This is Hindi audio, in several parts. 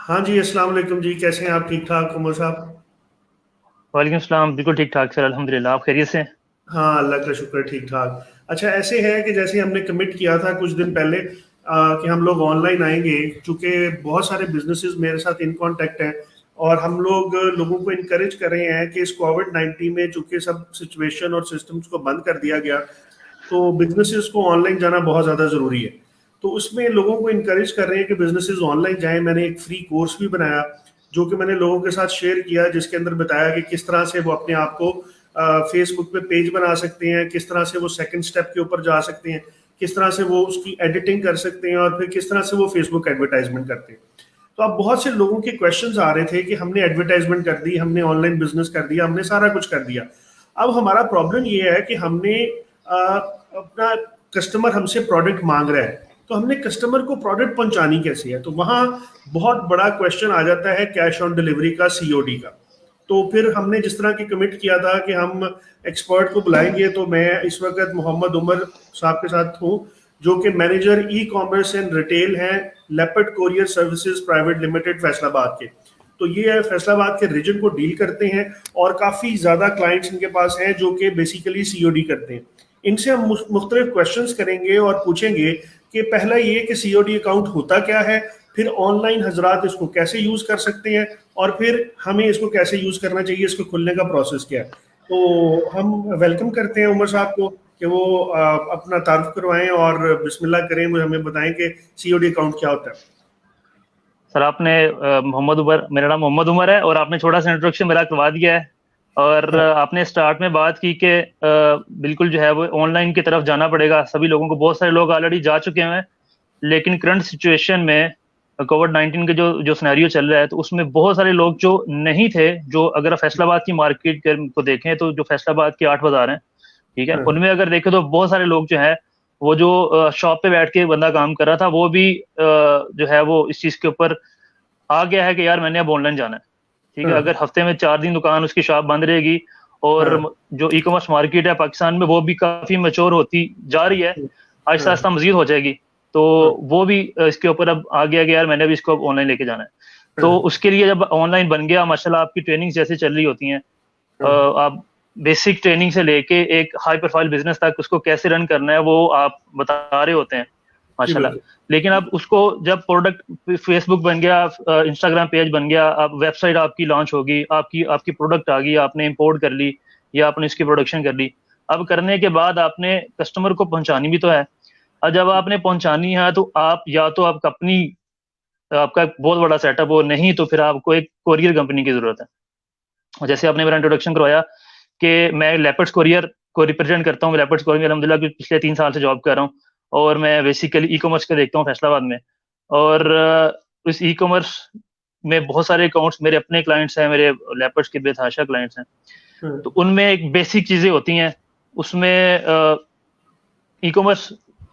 हाँ जी, अस्सलाम वालेकुम जी, कैसे हैं आप? ठीक ठाक उमर साहब? वालेकुम सलाम। बिल्कुल ठीक ठाक सर, अल्हम्दुलिल्लाह। आप खैरियत से हैं? हाँ, अल्लाह का शुक्र, ठीक ठाक। अच्छा, ऐसे है कि जैसे हमने कमिट किया था कुछ दिन पहले कि हम लोग ऑनलाइन आएंगे, चूंकि बहुत सारे बिजनेसेस मेरे साथ इन कांटेक्ट हैं और हम लोग लोगों को इनकरेज कर रहे हैं कि इस कोविड-19 में चूंकि सब सिचुएशन और सिस्टम्स को बंद कर दिया गया, तो बिजनेसेस को ऑनलाइन जाना बहुत ज़्यादा ज़रूरी है। तो उसमें लोगों को इनकरेज कर रहे हैं कि बिजनेसेस ऑनलाइन जाएं। मैंने एक फ्री कोर्स भी बनाया जो कि मैंने लोगों के साथ शेयर किया, जिसके अंदर बताया कि किस तरह से वो अपने आप को फेसबुक पे पेज बना सकते हैं, किस तरह से वो सेकंड स्टेप के ऊपर जा सकते हैं, किस तरह से वो उसकी एडिटिंग कर सकते हैं और फिर किस तरह से वो फेसबुक एडवर्टाइजमेंट करते हैं। तो अब बहुत से लोगों के क्वेश्चंस आ रहे थे कि हमने एडवर्टाइजमेंट कर दी, हमने ऑनलाइन बिजनेस कर दिया, हमने सारा कुछ कर दिया। अब हमारा प्रॉब्लम ये है कि हमने अपना कस्टमर हमसे प्रोडक्ट मांग रहा है, तो हमने कस्टमर को प्रोडक्ट पहुंचानी कैसे है? तो वहाँ बहुत बड़ा क्वेश्चन आ जाता है कैश ऑन डिलीवरी का, सीओडी का। तो फिर हमने जिस तरह की कमिट किया था कि हम एक्सपर्ट को बुलाएंगे, तो मैं इस वक्त मोहम्मद उमर साहब के साथ हूँ, जो कि manager e commerce and retail हैं leopard courier services private limited Faisalabad के। तो ये फैसलाबाद के रीजन को डील करते हैं और काफ़ी ज़्यादा क्लाइंट्स इनके पास हैं जो कि बेसिकली सीओडी करते हैं। इनसे हम मुख्तलिफ क्वेश्चंस करेंगे और पूछेंगे कि पहला ये कि सीओडी अकाउंट होता क्या है, फिर ऑनलाइन हजरात इसको कैसे यूज़ कर सकते हैं, और फिर हमें इसको कैसे यूज़ करना चाहिए, इसको खुलने का प्रोसेस क्या है। तो हम वेलकम करते हैं उमर साहब को कि वो अपना तारुफ करवाएं और बिस्मिल्लाह करें, वो हमें बताएं कि सीओडी अकाउंट क्या होता है। सर आपने मोहम्मद उमर, मेरा नाम मोहम्मद उमर है और आपने छोटा सा इंट्रोडक्शन मेरा करवा दिया है। और हाँ। आपने स्टार्ट में बात की कि बिल्कुल जो है वो ऑनलाइन की तरफ जाना पड़ेगा सभी लोगों को। बहुत सारे लोग ऑलरेडी जा चुके हैं, लेकिन करंट सिचुएशन में कोविड-19 के जो जो सिनेरियो चल रहा है, तो उसमें बहुत सारे लोग जो नहीं थे, जो अगर फैसलाबाद की मार्केट को देखें तो जो फैसलाबाद के 8 बाजार हैं, ठीक है, हाँ। उनमें अगर देखें तो बहुत सारे लोग जो है वो जो शॉप पे बैठ के बंदा काम कर रहा था, वो भी जो है वो इस चीज के ऊपर आ गया है कि यार मैंने अब ऑनलाइन जाना है। ठीक है, हाँ। अगर हफ्ते में 4 दिन दुकान उसकी शॉप बंद रहेगी और हाँ। जो ई कॉमर्स मार्केट है पाकिस्तान में वो भी काफी मैच्योर होती जा रही है, आहिस्ता हाँ। आहिस्ता मजीद हो जाएगी, तो हाँ। वो भी इसके ऊपर अब आ गया कि यार मैंने भी इसको ऑनलाइन लेके जाना है। तो हाँ। उसके लिए जब ऑनलाइन बन गया, माशाल्लाह आपकी ट्रेनिंग जैसे चल रही होती हैं, हाँ। आप बेसिक ट्रेनिंग से लेके एक हाई प्रोफाइल बिजनेस तक उसको कैसे रन करना है वो आप बता रहे होते हैं, जी माशाल्लाह। बिल्कुल। लेकिन अब उसको जब प्रोडक्ट फेसबुक बन गया, इंस्टाग्राम पेज बन गया, अब वेबसाइट आपकी लॉन्च होगी, आपकी आपकी प्रोडक्ट आ गई, आपने इंपोर्ट कर ली या आपने इसकी प्रोडक्शन कर ली। अब करने के बाद आपने कस्टमर को पहुंचानी भी तो है। अब जब आपने पहुंचानी है तो आप या तो आप अपनी, आपका एक बहुत बड़ा सेटअप हो, नहीं तो फिर आपको एक कोरियर कंपनी की जरूरत है। और जैसे आपने मेरा इंट्रोडक्शन करवाया कि मैं लेपर्ड्स कोरियर को रिप्रेजेंट करता हूँ, लेपर्ड्स कोरियर में अल्हम्दुलिल्लाह पिछले 3 साल से जॉब कर रहा हूँ और मैं बेसिकली ई कॉमर्स का देखता हूँ फैसलाबाद में। और इस ई कॉमर्स में बहुत सारे अकाउंट्स मेरे अपने क्लाइंट्स हैं, मेरे लेपर्ड्स के बेतहाशा क्लाइंट्स हैं। हाँ। तो उनमें एक बेसिक चीजें होती हैं उसमें। ई कॉमर्स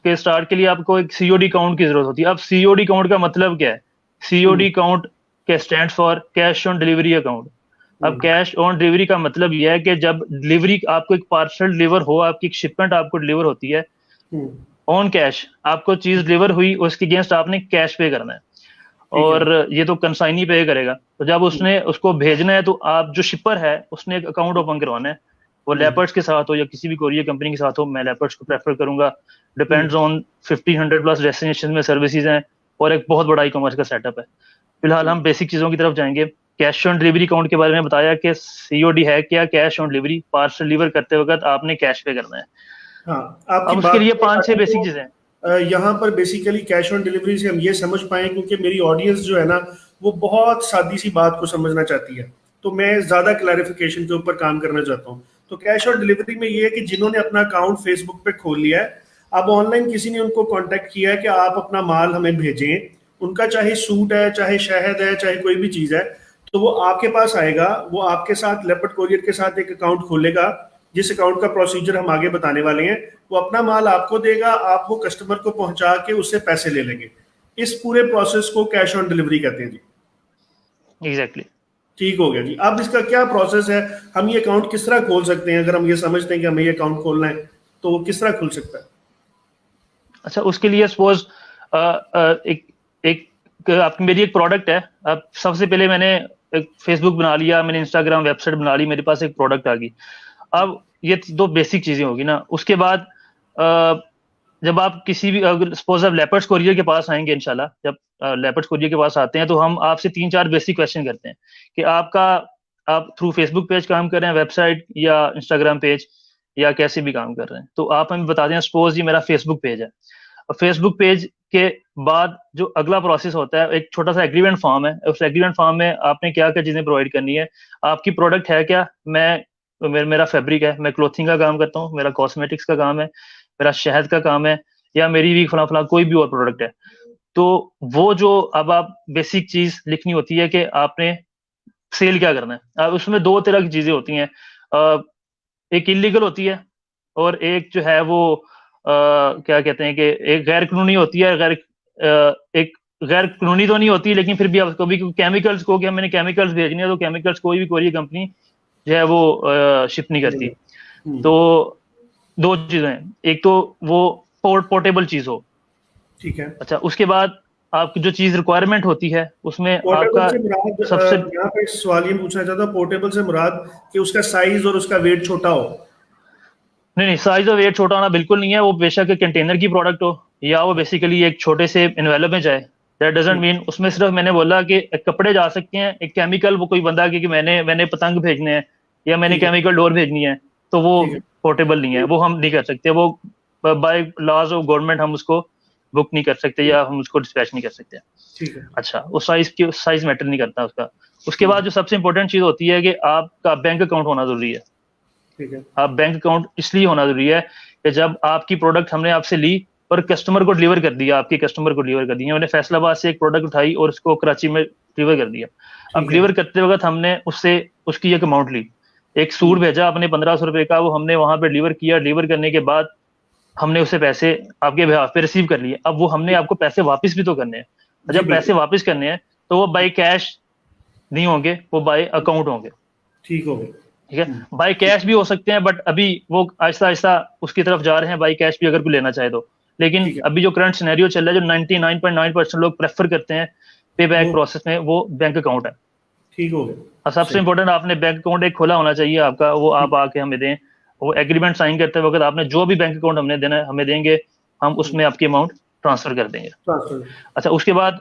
के स्टार्ट के लिए आपको एक सीओडी काउंट की जरूरत होती है। अब सीओडी काउंट का मतलब क्या है? सीओडी काउंट के stand for cash on delivery account. अब कैश ऑन डिलीवरी का मतलब यह है कि जब डिलीवरी, आपको एक पार्सल डिलीवर हो, आपकी एक शिपमेंट आपको डिलीवर होती है ऑन कैश, आपको चीज डिलीवर हुई, उसके अगेंस्ट आपने कैश पे करना है। ठीक है। और ये तो कंसाइनी पे करेगा। तो जब उसने उसको भेजना है तो आप जो शिपर है उसने एक अकाउंट ओपन करवाना है, वो लेपर्ड्स के साथ हो या किसी भी कोरियर कंपनी के साथ हो। मैं लेपर्ड्स को प्रेफर करूंगा। डिपेंड्स ऑन 1500 प्लस डेस्टिनेशन में सर्विसेज हैं और एक बहुत बड़ा ई कॉमर्स का सेटअप है। फिलहाल हम बेसिक चीजों की तरफ जाएंगे। कैश ऑन डिलीवरी अकाउंट के बारे में बताया कि सीओडी है क्या, cash on delivery, parcel deliver करते वक्त आपने कैश पे करना है। हाँ, आपकी अब उसके बात लिए से पांच छह ताकि बेसिक वो चीजें हैं। यहाँ पर बेसिकली कैश ऑन डिलीवरी से हम ये समझ पाएं, क्योंकि मेरी ऑडियंस जो है ना, वो बहुत सादी सी बात को समझना चाहती है, तो मैं ज़्यादा क्लैरिफिकेशन के ऊपर काम करना चाहता हूँ। तो कैश ऑन डिलीवरी में ये है कि जिन्होंने अपना अकाउंट फेसबुक पे खोल लिया है, अब ऑनलाइन किसी ने उनको कांटेक्ट किया है कि आप अपना माल हमें भेजें, उनका चाहे सूट है, चाहे शहद है, चाहे कोई भी चीज़ है, तो वो आपके पास आएगा, वो आपके साथ लेपर्ड कोरियर के साथ एक अकाउंट खोलेगा, जिस अकाउंट का प्रोसीजर हम आगे बताने वाले हैं। वो अपना माल आपको देगा, आप वो कस्टमर को पहुंचा के उससे पैसे ले लेंगे। इस पूरे प्रोसेस को कैश ऑन डिलीवरी कहते हैं जी। एग्जैक्टली। ठीक हो गया जी। अब इसका क्या प्रोसेस है, हम ये अकाउंट किस तरह खोल सकते हैं? अगर हम ये समझते हैं कि हमें ये अकाउंट खोलना है, तो वो किस तरह खुल सकता है? अच्छा, उसके लिए सपोज एक एक आपकी मेरी एक प्रोडक्ट है, अब सबसे पहले मैंने एक फेसबुक बना लिया, मैंने इंस्टाग्राम वेबसाइट बना ली, मेरे पास एक प्रोडक्ट आ गई। अब ये दो बेसिक चीजें होगी ना। उसके बाद जब आप किसी भी, अगर सपोज आप लेपर्ड्स कोरियर के पास आएंगे इंशाल्लाह, जब लेपर्ड्स कोरियर के पास आते हैं तो हम आपसे 3-4 बेसिक क्वेश्चन करते हैं कि आप थ्रू फेसबुक पेज काम कर रहे हैं, वेबसाइट या इंस्टाग्राम पेज, या कैसे भी काम कर रहे हैं। तो आप हमें बता दें, सपोज ये मेरा फेसबुक पेज है, और फेसबुक पेज के बाद जो अगला प्रोसेस होता है, एक छोटा सा एग्रीमेंट फॉर्म है। उस एग्रीमेंट फॉर्म में आपने क्या क्या चीजें प्रोवाइड करनी है, आपकी प्रोडक्ट है क्या। मेरा फैब्रिक है, मैं क्लोथिंग का काम करता हूँ, मेरा कॉस्मेटिक्स का काम है, मेरा शहद का काम है, या मेरी भी फला फला कोई भी और प्रोडक्ट है। तो वो जो अब आप बेसिक चीज लिखनी होती है कि आपने सेल क्या करना है। अब उसमें दो तरह की चीजें होती हैं, एक इलीगल होती है और एक जो है वो क्या कहते हैं कि एक गैर कानूनी होती है। एक गैर कानूनी तो नहीं होती, लेकिन फिर भी आप कभी केमिकल्स को, कि मैंने केमिकल्स भेजने हैं, तो केमिकल्स कोई भी कोरियर कंपनी जो है वो शिप नहीं करती। तो दो चीजें हैं, एक तो वो पोर्टेबल चीज हो, ठीक है। अच्छा, उसके बाद आपकी जो चीज रिक्वायरमेंट होती है उसमें पोर्टेबल आपका से मुराद, सबसे यहाँ पे सवाल ये पूछना चाहता हूँ, पोर्टेबल से मुराद कि उसका साइज और उसका वेट छोटा हो। नहीं, साइज और वेट छोटा होना बिल्कुल नहीं है। वो बेशक एक कंटेनर की प्रोडक्ट हो, या वो बेसिकली एक छोटे से एनवेलप में जाए, दैट डजंट मीन उसमें सिर्फ मैंने बोला कि कपड़े जा सकते हैं। एक केमिकल, वो कोई बंदा कि मैंने पतंग भेजने हैं या मैंने केमिकल डोर भेजनी है, तो वो पोर्टेबल नहीं है, वो हम नहीं कर सकते। वो बाय लॉज ऑफ गवर्नमेंट हम उसको बुक नहीं कर सकते या हम उसको डिस्पैच नहीं कर सकते। ठीक है। अच्छा, उस साइज मैटर नहीं करता उसका। उसके बाद जो सबसे इंपॉर्टेंट चीज होती है कि आपका बैंक अकाउंट होना जरूरी है। ठीक है। आप बैंक अकाउंट इसलिए होना जरूरी है कि जब आपकी प्रोडक्ट हमने आपसे ली और कस्टमर को डिलीवर कर दिया, आपके कस्टमर को डिलीवर कर दिया, मैंने फैसलाबाद से एक प्रोडक्ट उठाई और उसको कराची में डिलीवर कर दिया। अब डिलीवर करते वक्त हमने उससे उसकी एक अमाउंट ली, एक सूट भेजा अपने 1500 रुपए का, वो हमने वहां पे डिलीवर किया। डिलीवर करने के बाद हमने उससे पैसे आपके बिहाफ पे रिसीव कर लिए। अब वो हमने आपको पैसे वापस भी तो करने हैं। जब पैसे वापस करने हैं तो वो बाय कैश नहीं होंगे, वो बाय अकाउंट होंगे। ठीक हो गया। ठीक है, बाय कैश भी हो सकते हैं, बट अभी वो आहिस्ता आहिस्ता उसकी तरफ जा रहे हैं, बाय कैश भी अगर कोई लेना चाहे तो। लेकिन अभी जो करंट सिनेरियो चल रहा है, जो 99.9% लोग प्रेफर करते हैं पे बैक प्रोसेस में, वो बैंक अकाउंट है। ठीक हो गया। सबसे इंपॉर्टेंट, आपने बैंक अकाउंट एक खोला होना चाहिए आपका, वो आप आके हमें दें। वो एग्रीमेंट साइन करते वक्त आपने जो भी बैंक अकाउंट हमने देना है हमें देंगे, हम उसमें आपकी अमाउंट ट्रांसफर कर देंगे। अच्छा, उसके बाद,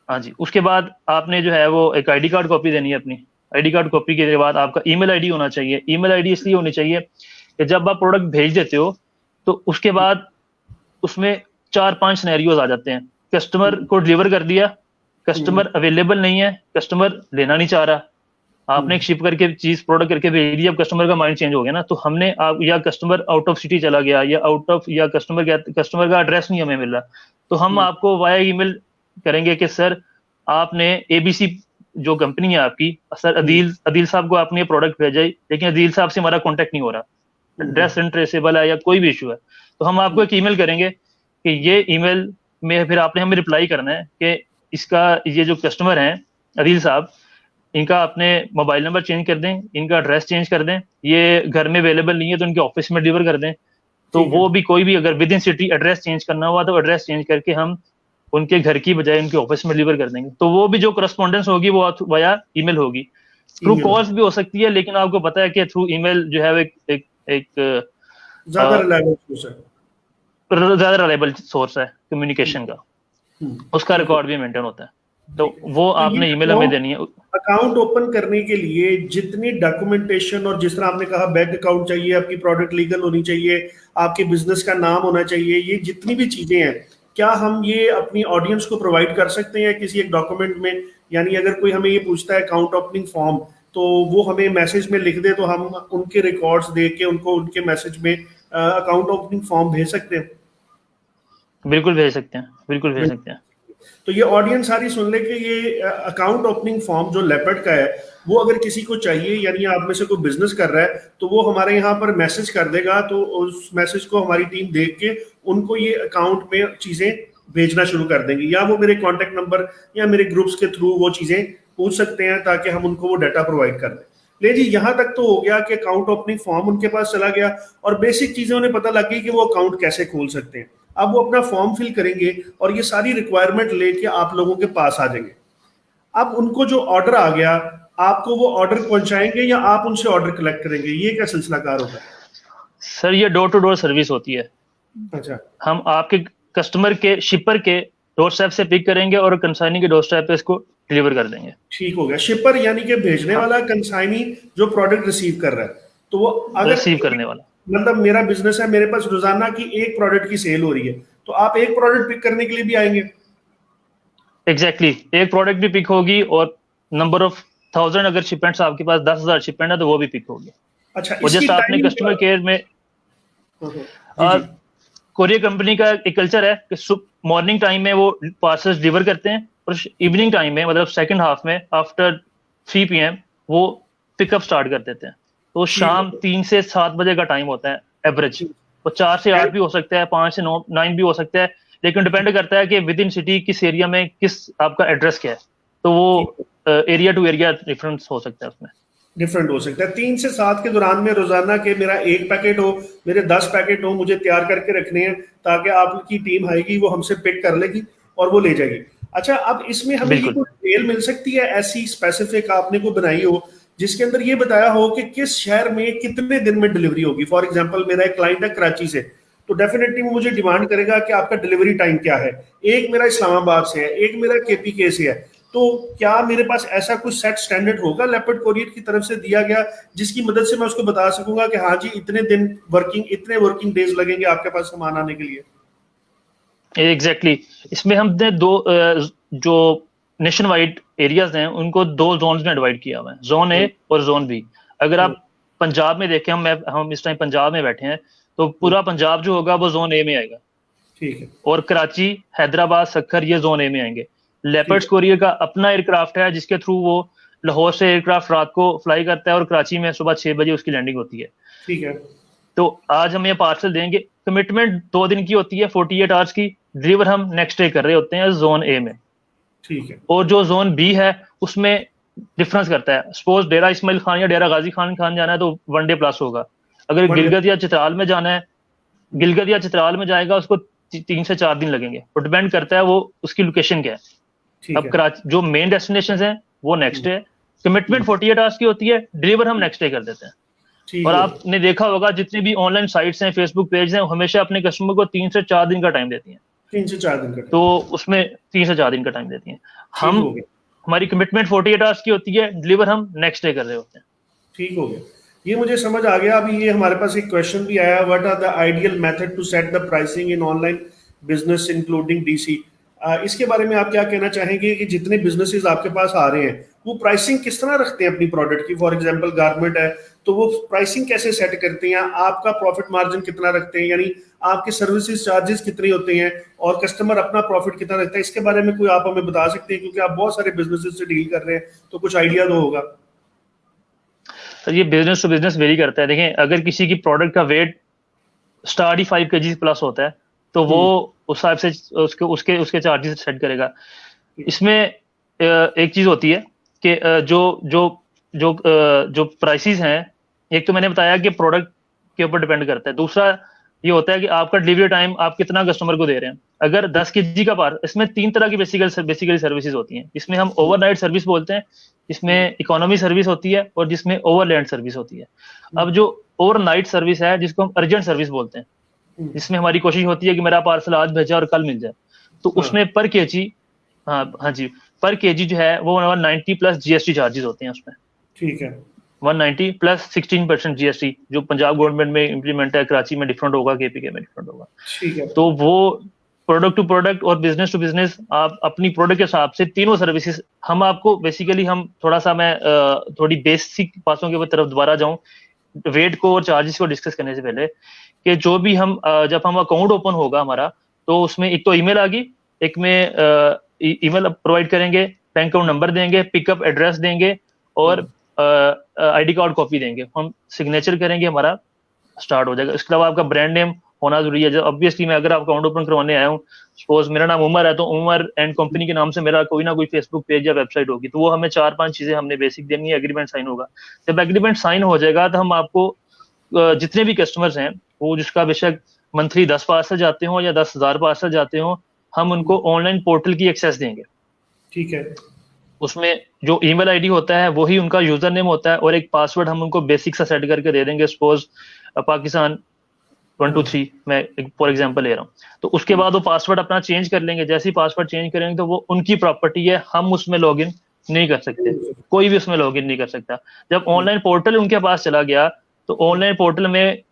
हाँ जी, उसके बाद आपने जो है वो एक आईडी कार्ड कॉपी देनी है अपनी। आईडी कार्ड कॉपी के बाद आपका ईमेल आईडी होना चाहिए। ईमेल आईडी इसलिए होनी चाहिए कि जब आप प्रोडक्ट भेज देते हो तो उसके बाद उसमें 4-5 सिनेरियोज आ जाते हैं। कस्टमर को डिलीवर कर दिया, कस्टमर अवेलेबल नहीं है, कस्टमर लेना नहीं चाह रहा, आपने एक शिप करके चीज प्रोडक्ट करके भेज दी, अब कस्टमर का माइंड चेंज हो गया ना, तो हमने या कस्टमर आउट ऑफ सिटी चला गया, या कस्टमर का एड्रेस नहीं हमें मिल रहा, तो हम आपको वाया ईमेल करेंगे कि सर आपने एबीसी जो कंपनी है आपकी, सर अदील साहब को आपने प्रोडक्ट भेजा है, लेकिन अदील साहब से हमारा कॉन्टेक्ट नहीं हो रहा, एड्रेस अनट्रेसेबल है या कोई भी इशू है, तो हम आपको एक ईमेल करेंगे कि ये ईमेल में फिर आपने हमें रिप्लाई करना है कि इसका ये जो कस्टमर हैं अदील साहब, इनका अपने मोबाइल नंबर चेंज कर दें, इनका एड्रेस चेंज कर दें, ये घर में अवेलेबल नहीं है तो इनके ऑफिस में डिलीवर कर दें। तो वो भी कोई भी अगर with in city address change करना हुआ तो एड्रेस चेंज करके हम उनके घर की बजाय उनके ऑफिस में डिलीवर कर देंगे। तो वो भी जो करस्पॉन्डेंस होगी वो वाया ईमेल होगी। थ्रू कॉल्स भी हो सकती है, लेकिन आपको पता है कि थ्रू ईमेल जो है एक ज्यादा रिलायबल सोर्स है कम्युनिकेशन का, उसका रिकॉर्ड भी मेंटेन होता है। तो वो आपने ईमेल हमें देनी है। अकाउंट ओपन करने के लिए जितनी डॉक्यूमेंटेशन, और जिस तरह आपने कहा बैंक अकाउंट चाहिए, आपकी प्रोडक्ट लीगल होनी चाहिए, आपके बिजनेस का नाम होना चाहिए, ये जितनी भी चीजें हैं, क्या हम ये अपनी ऑडियंस को प्रोवाइड कर सकते हैं किसी एक डॉक्यूमेंट में? यानी अगर कोई हमें ये पूछता है अकाउंट ओपनिंग फॉर्म, तो वो हमें मैसेज में लिख दे तो हम उनके रिकॉर्ड्स दे के उनको उनके मैसेज में अकाउंट ओपनिंग फॉर्म भेज सकते हैं? बिल्कुल भेज सकते हैं, बिल्कुल भेज सकते हैं। तो ये ऑडियंस सारी सुन ले कि ये अकाउंट ओपनिंग फॉर्म जो लेपर्ड का है, वो अगर किसी को चाहिए, यानी आप में से कोई बिजनेस कर रहा है, तो वो हमारे यहाँ पर मैसेज कर देगा, तो उस मैसेज को हमारी टीम देख के उनको ये अकाउंट में चीजें भेजना शुरू कर देंगी, या वो मेरे कॉन्टेक्ट नंबर या मेरे ग्रुप्स के थ्रू वो चीजें पूछ सकते हैं ताकि हम उनको वो डाटा प्रोवाइड कर दें। ले जी, यहाँ तक तो हो गया कि अकाउंट ओपनिंग फॉर्म उनके पास चला गया और बेसिक चीजें उन्हें पता लग गई कि वो अकाउंट कैसे खोल सकते हैं। अब वो अपना फॉर्म फिल करेंगे और ये सारी रिक्वायरमेंट लेके आप लोगों के पास आ जाएंगे। अब उनको जो ऑर्डर आ गया, आपको वो ऑर्डर पहुंचाएंगे या आप उनसे ऑर्डर कलेक्ट करेंगे, ये क्या सिलसिला कार होगा? सर ये डोर टू डोर सर्विस होती है। अच्छा, हम आपके कस्टमर के शिपर के डोर स्टेप से पिक करेंगे और कंसाइनी के डोर स्टेप पे इसको डिलीवर कर देंगे। ठीक हो गया। शिपर यानी कि भेजने हाँ, वाला, कंसाइनी जो प्रोडक्ट रिसीव कर रहा है। तो वो अगर रिसीव करने वाला। मतलब मेरा बिजनेस है, मेरे पास रोजाना की एक प्रोडक्ट की सेल हो रही है, तो आप एक प्रोडक्ट पिक करने के लिए भी आएंगे? एग्जैक्टली एक प्रोडक्ट भी पिक होगी और नंबर ऑफ 1000 अगर शिपमेंट्स आपके पास 10,000 शिपमेंट है तो वो भी पिक होगी। अच्छा, वो इसकी जस्ट आपने टाइमिंग कस्टमर केयर में जी जी कोरियर कंपनी का एक कल्चर है कि मॉर्निंग टाइम में वो पार्सल्स डिलीवर करते हैं और इवनिंग टाइम में मतलब सेकंड हाफ में आफ्टर 3 PM वो पिकअप स्टार्ट कर देते हैं। तो शाम 3 से 7 बजे का टाइम होता है एवरेज। वो 4 से 8 भी हो सकता है, 5 से 9 भी हो सकता है, लेकिन डिपेंड करता है कि विद इन सिटी किस एरिया में किस आपका एड्रेस क्या है। तो वो एरिया टू एरिया डिफरेंस हो सकता है, उसमें डिफरेंट हो सकता है। 3 से 7 के दौरान में रोजाना के मेरा 1 पैकेट हो, मेरे 10 पैकेट हो, मुझे तैयार करके रखने हैं, ताकि आपकी टीम आएगी, वो हमसे पिक कर लेगी और वो ले जाएगी। अच्छा, अब इसमें हमें ये कोई डिटेल मिल सकती है ऐसी स्पेसिफिक आपने को बनाई हो जिसके अंदर ये बताया हो कि किस शहर में कितने दिन में डिलीवरी होगी? फॉर एग्जांपल मेरा एक क्लाइंट है कराची से, तो डेफिनेटली वो मुझे डिमांड करेगा कि आपका डिलीवरी टाइम क्या है। एक मेरा इस्लामाबाद से है, एक मेरा KPK से है। तो क्या मेरे पास ऐसा कुछ सेट स्टैंडर्ड होगा लेपर्ड कोरियर की तरफ से दिया गया, जिसकी मदद से मैं उसको बता सकूंगा कि हाँ जी इतने दिन इतने वर्किंग डेज लगेंगे आपके पास सामान आने के लिए? एग्जैक्टली इसमें हमने दो जो नेशन वाइड एरियाज हैं उनको 2 जोन्स में डिवाइड किया हुआ है, जोन ए और जोन बी। अगर आप पंजाब में देखें, हम इस टाइम पंजाब में बैठे हैं, तो पूरा पंजाब जो होगा वो जोन ए में आएगा। ठीक है। और कराची, हैदराबाद, सक्खर ये जोन ए में आएंगे। लेपर्ड्स कोरियर का अपना एयरक्राफ्ट है जिसके थ्रू वो लाहौर से एयरक्राफ्ट रात को फ्लाई करता है और कराची में सुबह 6 बजे उसकी लैंडिंग होती है। ठीक है। तो आज हम ये पार्सल देंगे, कमिटमेंट 2 दिन की होती है, 48 आवर्स की। डिलीवर हम नेक्स्ट डे कर रहे होते हैं जोन ए में। ठीक है। और जो जोन बी है उसमें डिफरेंस करता है। सपोज डेरा इस्माइल खान या डेरा गाजी खान जाना है तो 1 डे प्लस होगा। अगर गिलगित या चित्राल में जाना है, गिलगित या चित्राल में जाएगा, उसको 3 से 4 दिन लगेंगे। वो डिपेंड करता है वो उसकी लोकेशन क्या है। अब कराची जो मेन डेस्टिनेशन है वो नेक्स्ट डे, कमिटमेंट 48 आवर्स की होती है, डिलीवर हम नेक्स्ट डे कर देते हैं। और आपने देखा होगा जितनी भी ऑनलाइन साइट्स हैं, फेसबुक पेज हैं, हमेशा अपने कस्टमर को 3 से 4 दिन का टाइम देती हैं। 3 से 4 दिन का, तो उसमें 3 से 4 दिन का टाइम देती हैं। हमारी कमिटमेंट 48 आवर्स की होती है, डिलीवर हम नेक्स्ट डे कर रहे होते हैं। ठीक हो गया, ये मुझे समझ आ गया। अभी ये हमारे पास एक क्वेश्चन भी आया, what are the ideal method to set the pricing in online business including DC? इसके बारे में आप क्या कहना चाहेंगे कि जितने बिजनेसेस आपके पास आ रहे हैं वो प्राइसिंग किस तरह रखते हैं अपनी प्रोडक्ट की? फॉर एग्जांपल गारमेंट है तो वो प्राइसिंग कैसे सेट करते हैं? आपका प्रॉफिट मार्जिन कितना रखते हैं, यानी आपके सर्विसेज चार्जेस कितने होते हैं, और कस्टमर अपना प्रॉफिट कितना रखता है? इसके बारे में कोई आप हमें बता सकते हैं, क्योंकि आप बहुत सारे बिजनेसेस से डील कर रहे हैं, तो कुछ आइडिया तो होगा। सर ये बिजनेस टू बिजनेस वेरी करता है। देखें, अगर किसी की प्रोडक्ट का वेट स्टार्ट ही 5 kg प्लस होता है तो वो उस हिसाब से उसके चार्जेस सेट करेगा। इसमें एक चीज होती है कि जो प्राइसेस हैं, एक तो मैंने बताया कि प्रोडक्ट के ऊपर डिपेंड करता है। दूसरा ये होता है कि आपका डिलीवरी टाइम आप कितना कस्टमर को दे रहे हैं। अगर 10 kg का पार, इसमें 3 तरह की बेसिकली सर्विसेज होती हैं। इसमें हम ओवरनाइट सर्विस बोलते हैं, इसमें इकोनॉमी सर्विस होती है, और जिसमें ओवरलैंड सर्विस होती है। अब जो ओवरनाइट सर्विस है, जिसको हम अर्जेंट सर्विस बोलते हैं, जिसमें हमारी कोशिश होती है कि मेरा पार्सल आज भेजा और कल मिल जाए, तो उसमें पर केजी पर केजी जो है वो 190 प्लस GST चार्जेस होते हैं उसमें। ठीक है। 190 प्लस 16% GST जो पंजाब गवर्नमेंट में इंप्लीमेंट है, कराची में डिफरेंट होगा, KPK में डिफरेंट होगा। ठीक है। तो वो प्रोडक्ट टू प्रोडक्ट और बिजनेस टू बिजनेस आप अपनी प्रोडक्ट के हिसाब से तीनों सर्विसेज हम आपको बेसिकली, हम थोड़ा सा मैं थोड़ी बेसिक बातों के तरफ दोबारा जाऊं वेट को और चार्जेस को डिस्कस करने से पहले, कि जो भी हम जब हम अकाउंट ओपन होगा हमारा, तो उसमें एक तो ईमेल आ गई, एक में ईमेल प्रोवाइड करेंगे, बैंक अकाउंट नंबर देंगे, पिकअप एड्रेस देंगे, और ID कार्ड कॉपी देंगे। हम सिग्नेचर करेंगे, हमारा स्टार्ट हो जाएगा। इसके अलावा आपका ब्रांड नेम होना जरूरी है। जब ऑब्वियसली मैं अगर अकाउंट ओपन करवाने आया हूँ, सपोज मेरा नाम उमर है, तो उमर एंड कंपनी के नाम से मेरा कोई ना कोई फेसबुक पेज या वेबसाइट होगी, तो वो हमें 4-5 चीजें हमने बेसिक देनी है। एग्रीमेंट साइन होगा। जब एग्रीमेंट साइन हो जाएगा तो हम आपको जितने भी कस्टमर्स हैं, वो जिसका बेशक मंथली 10 पार्सल जाते हो या 10,000 पार्सल जाते हो, हम उनको ऑनलाइन पोर्टल की एक्सेस देंगे। ठीक है। उसमें जो ईमेल आईडी होता है वही उनका यूजर नेम होता है, और एक पासवर्ड हम उनको बेसिक सा सेट करके दे देंगे। सपोज पाकिस्तान 123 मैं फॉर एग्जांपल ले रहा हूँ, तो उसके बाद वो पासवर्ड अपना चेंज कर लेंगे। जैसे ही पासवर्ड चेंज करेंगे तो वो उनकी प्रॉपर्टी है, हम उसमें लॉगिन नहीं कर सकते, कोई भी उसमें लॉगिन नहीं कर सकता। जब ऑनलाइन पोर्टल उनके पास चला गया तो ऑनलाइन पोर्टल में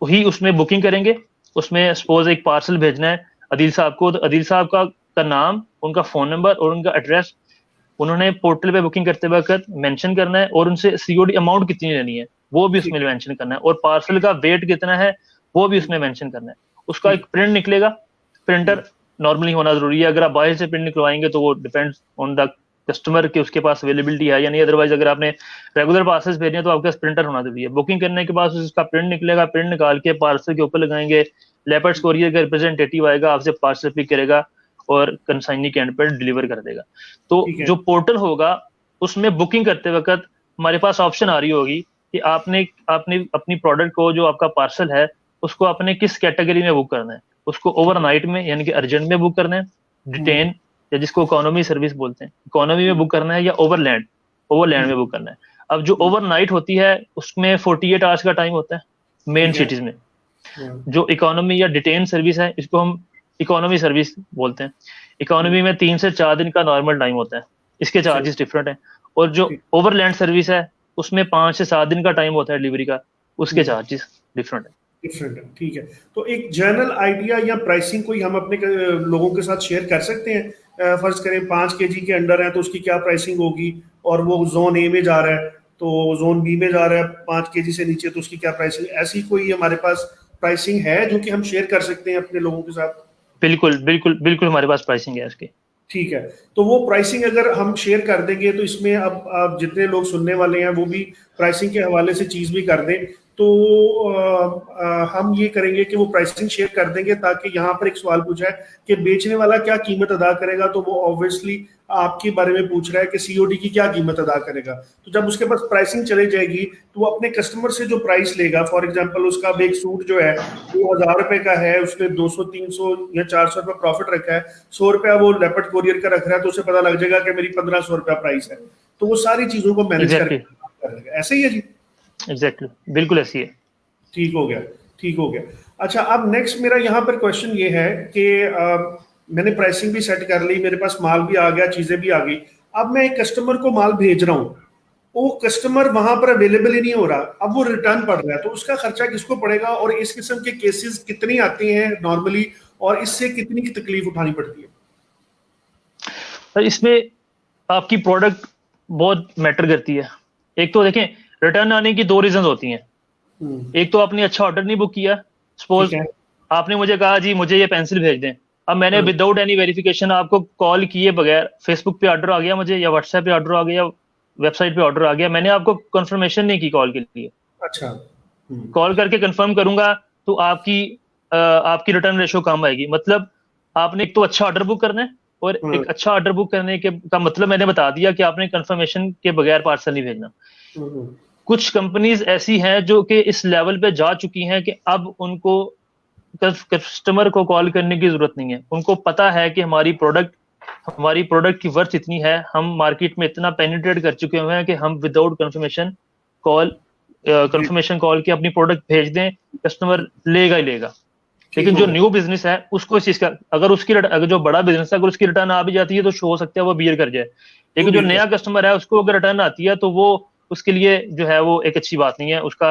ही उसमें बुकिंग करेंगे। उसमें सपोज एक पार्सल भेजना है अदील साहब को, तो अदील साहब का नाम, उनका फोन नंबर और उनका एड्रेस उन्होंने पोर्टल पे बुकिंग करते वक्त मेंशन करना है, और उनसे सीओडी अमाउंट कितनी लेनी है वो भी उसमें मेंशन करना है, और पार्सल का वेट कितना है वो भी उसमें मेंशन करना है। उसका एक प्रिंट निकलेगा, प्रिंटर नॉर्मली होना जरूरी है। अगर आप बाहर से प्रिंट निकलवाएंगे तो वो डिपेंड्स ऑन द कस्टमर के उसके पास अवेलेबिलिटी है या नहीं। अदरवाइज अगर आपने रेगुलर पार्सल्स भेजने हैं तो आपके पास प्रिंटर होना जरूरी है। बुकिंग करने के बाद उसका प्रिंट निकलेगा, प्रिंट निकाल के पार्सल के ऊपर लगाएंगे। लेपर्ड्स कोरियर का रिप्रेजेंटेटिव आएगा, आपसे पार्सल पिक करेगा और कंसाइनी के एंड पर डिलीवर कर देगा। तो जो पोर्टल होगा उसमें बुकिंग करते वक्त हमारे पास ऑप्शन आ रही होगी कि आपने अपनी प्रोडक्ट को, जो आपका पार्सल है, उसको आपने किस कैटेगरी में बुक करना है। उसको ओवरनाइट में यानी कि अर्जेंट में बुक करना है, डिटेन या जिसको इकोनॉमी सर्विस बोलते हैं, इकोनॉमी में बुक करना है, या ओवरलैंड में बुक करना है। अब जो ओवरनाइट होती है उसमें 48 आवर्स का टाइम होता है मेन सिटीज में। जो इकोनॉमी या डिटेन सर्विस है इसको हम इकोनॉमी सर्विस बोलते हैं। इकोनॉमी में 3 से 4 दिन का नॉर्मल टाइम होता है, इसके चार्जेस डिफरेंट हैं। और जो ओवरलैंड सर्विस है उसमें 5 से 7 दिन का टाइम होता है डिलीवरी का, उसके चार्जेस डिफरेंट है। ठीक है। तो एक जनरल आइडिया या प्राइसिंग कोई हम अपने लोगों के साथ शेयर कर सकते हैं? फर्ज करें 5 केजी के अंडर है तो उसकी क्या प्राइसिंग होगी, और वो जोन ए में जा रहा है तो जोन बी में जा रहा है 5 केजी से नीचे, तो उसकी क्या प्राइसिंग? ऐसी कोई हमारे पास प्राइसिंग है जो कि हम शेयर कर सकते हैं अपने लोगों के साथ? बिल्कुल बिल्कुल बिल्कुल, हमारे पास प्राइसिंग है इसकी। ठीक है। तो वो प्राइसिंग अगर हम शेयर कर देंगे तो इसमें अब जितने लोग सुनने वाले हैं वो भी प्राइसिंग के हवाले से चीज भी कर दें, तो हम ये करेंगे कि वो प्राइसिंग शेयर कर देंगे, ताकि यहाँ पर एक सवाल पूछा है कि बेचने वाला क्या कीमत अदा करेगा, तो वो ऑब्वियसली आपके बारे में पूछ रहा है कि सीओडी की क्या कीमत अदा करेगा। तो जब उसके पास प्राइसिंग चली जाएगी तो वो अपने कस्टमर से जो प्राइस लेगा, फॉर एग्जांपल उसका अब एक सूट जो है 2000 रुपए का है, उसने 200 300 या 400 रुपए प्रॉफिट रखा है, 100 रुपया वो लेपर्ड कोरियर का रख रहा है, तो उसे पता लग जाएगा कि मेरी 1500 रुपया प्राइस है। तो वो सारी चीजों को मैनेज करेगा। ऐसे ही है जी? एग्जैक्टली, बिल्कुल ऐसी है। ठीक हो गया। अच्छा, अब नेक्स्ट मेरा यहाँ पर क्वेश्चन ये है कि मैंने प्राइसिंग भी सेट कर ली, मेरे पास माल भी आ गया, चीजें भी आ गई। अब मैं एक कस्टमर को माल भेज रहा हूँ, वो कस्टमर वहां पर अवेलेबल ही नहीं हो रहा, अब वो रिटर्न पड़ रहा है, तो उसका खर्चा किसको पड़ेगा? और इस किस्म के केसेस कितने आते हैं नॉर्मली, और इससे कितनी की तकलीफ उठानी पड़ती है? तो इसमें आपकी प्रोडक्ट बहुत मैटर करती है। एक तो देखें, रिटर्न आने की 2 रीजन होती हैं। एक तो आपने अच्छा ऑर्डर नहीं बुक किया। सपोज आपने मुझे कहा जी मुझे ये पेंसिल भेज दें, अब मैंने विदाउट एनी वेरिफिकेशन आपको कॉल किए बगैर फेसबुक पे ऑर्डर आ गया मुझे, या व्हाट्सएप पे ऑर्डर आ गया, वेबसाइट पे ऑर्डर आ गया, मैंने आपको कंफर्मेशन नहीं की कॉल के लिए। अच्छा, कॉल करके कंफर्म करूंगा तो आपकी रिटर्न रेशो कम आएगी। मतलब आपने एक तो अच्छा ऑर्डर बुक करना है, और एक अच्छा ऑर्डर बुक करने के का मतलब मैंने बता दिया कि आपने कंफर्मेशन के बगैर पार्सल नहीं भेजना। कुछ कंपनीज ऐसी हैं जो कि इस लेवल पे जा चुकी हैं कि अब उनको कस्टमर को कॉल करने की जरूरत नहीं है। उनको पता है कि हमारी प्रोडक्ट की वर्थ इतनी है, हम मार्केट में इतना पेनिट्रेट कर चुके हुए हैं कि हम विदाउट कंफर्मेशन कॉल के अपनी प्रोडक्ट भेज दें, कस्टमर लेगा ही लेगा। लेकिन जो न्यू बिजनेस है उसको इस चीज का, अगर जो बड़ा बिजनेस है अगर उसकी रिटर्न आ भी जाती है तो हो सकता है वो बियर कर जाए। लेकिन जो नया कस्टमर है उसको अगर रिटर्न आती है तो वो उसके लिए जो है वो एक अच्छी बात नहीं है। उसका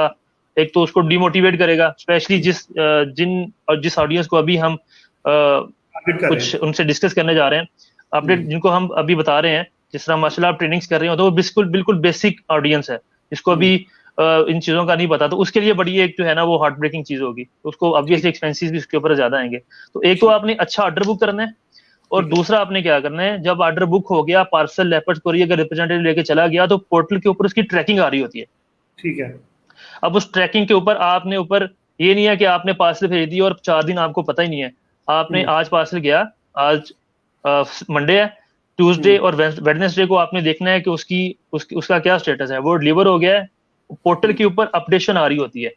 एक तो उसको डिमोटिवेट करेगा, स्पेशली जिस ऑडियंस को अभी हम कुछ उनसे डिस्कस करने जा रहे हैं, अपडेट जिनको हम अभी बता रहे हैं, जिस तरह माशाल्लाह आप ट्रेनिंग्स कर रहे हो, तो वो बिल्कुल बेसिक ऑडियंस है जिसको अभी इन चीजों का नहीं पता, तो उसके लिए बड़ी एक जो है ना वो हार्ट ब्रेकिंग चीज होगी, उसको ऑब्वियसली एक्सपेंसेस भी उसके ऊपर ज्यादा आएंगे। तो एक तो आपने अच्छा ऑर्डर बुक करना है, और दूसरा आपने क्या करना है, जब ऑर्डर बुक हो गया, पार्सल लेपर्ड कोरियर का रिप्रेजेंटेटिव लेके चला गया, तो पोर्टल के ऊपर उसकी ट्रैकिंग आ रही होती है। ठीक है। अब उस ट्रैकिंग के ऊपर आपने ये नहीं है कि आपने पार्सल भेज दिया और 4 दिन आपको पता ही नहीं है। आपने आज पार्सल गया, आज मंडे है, ट्यूसडे और वेडनेसडे को आपने देखना है कि उसका क्या स्टेटस है, वो डिलीवर हो गया है। पोर्टल के ऊपर अपडेशन आ रही होती है।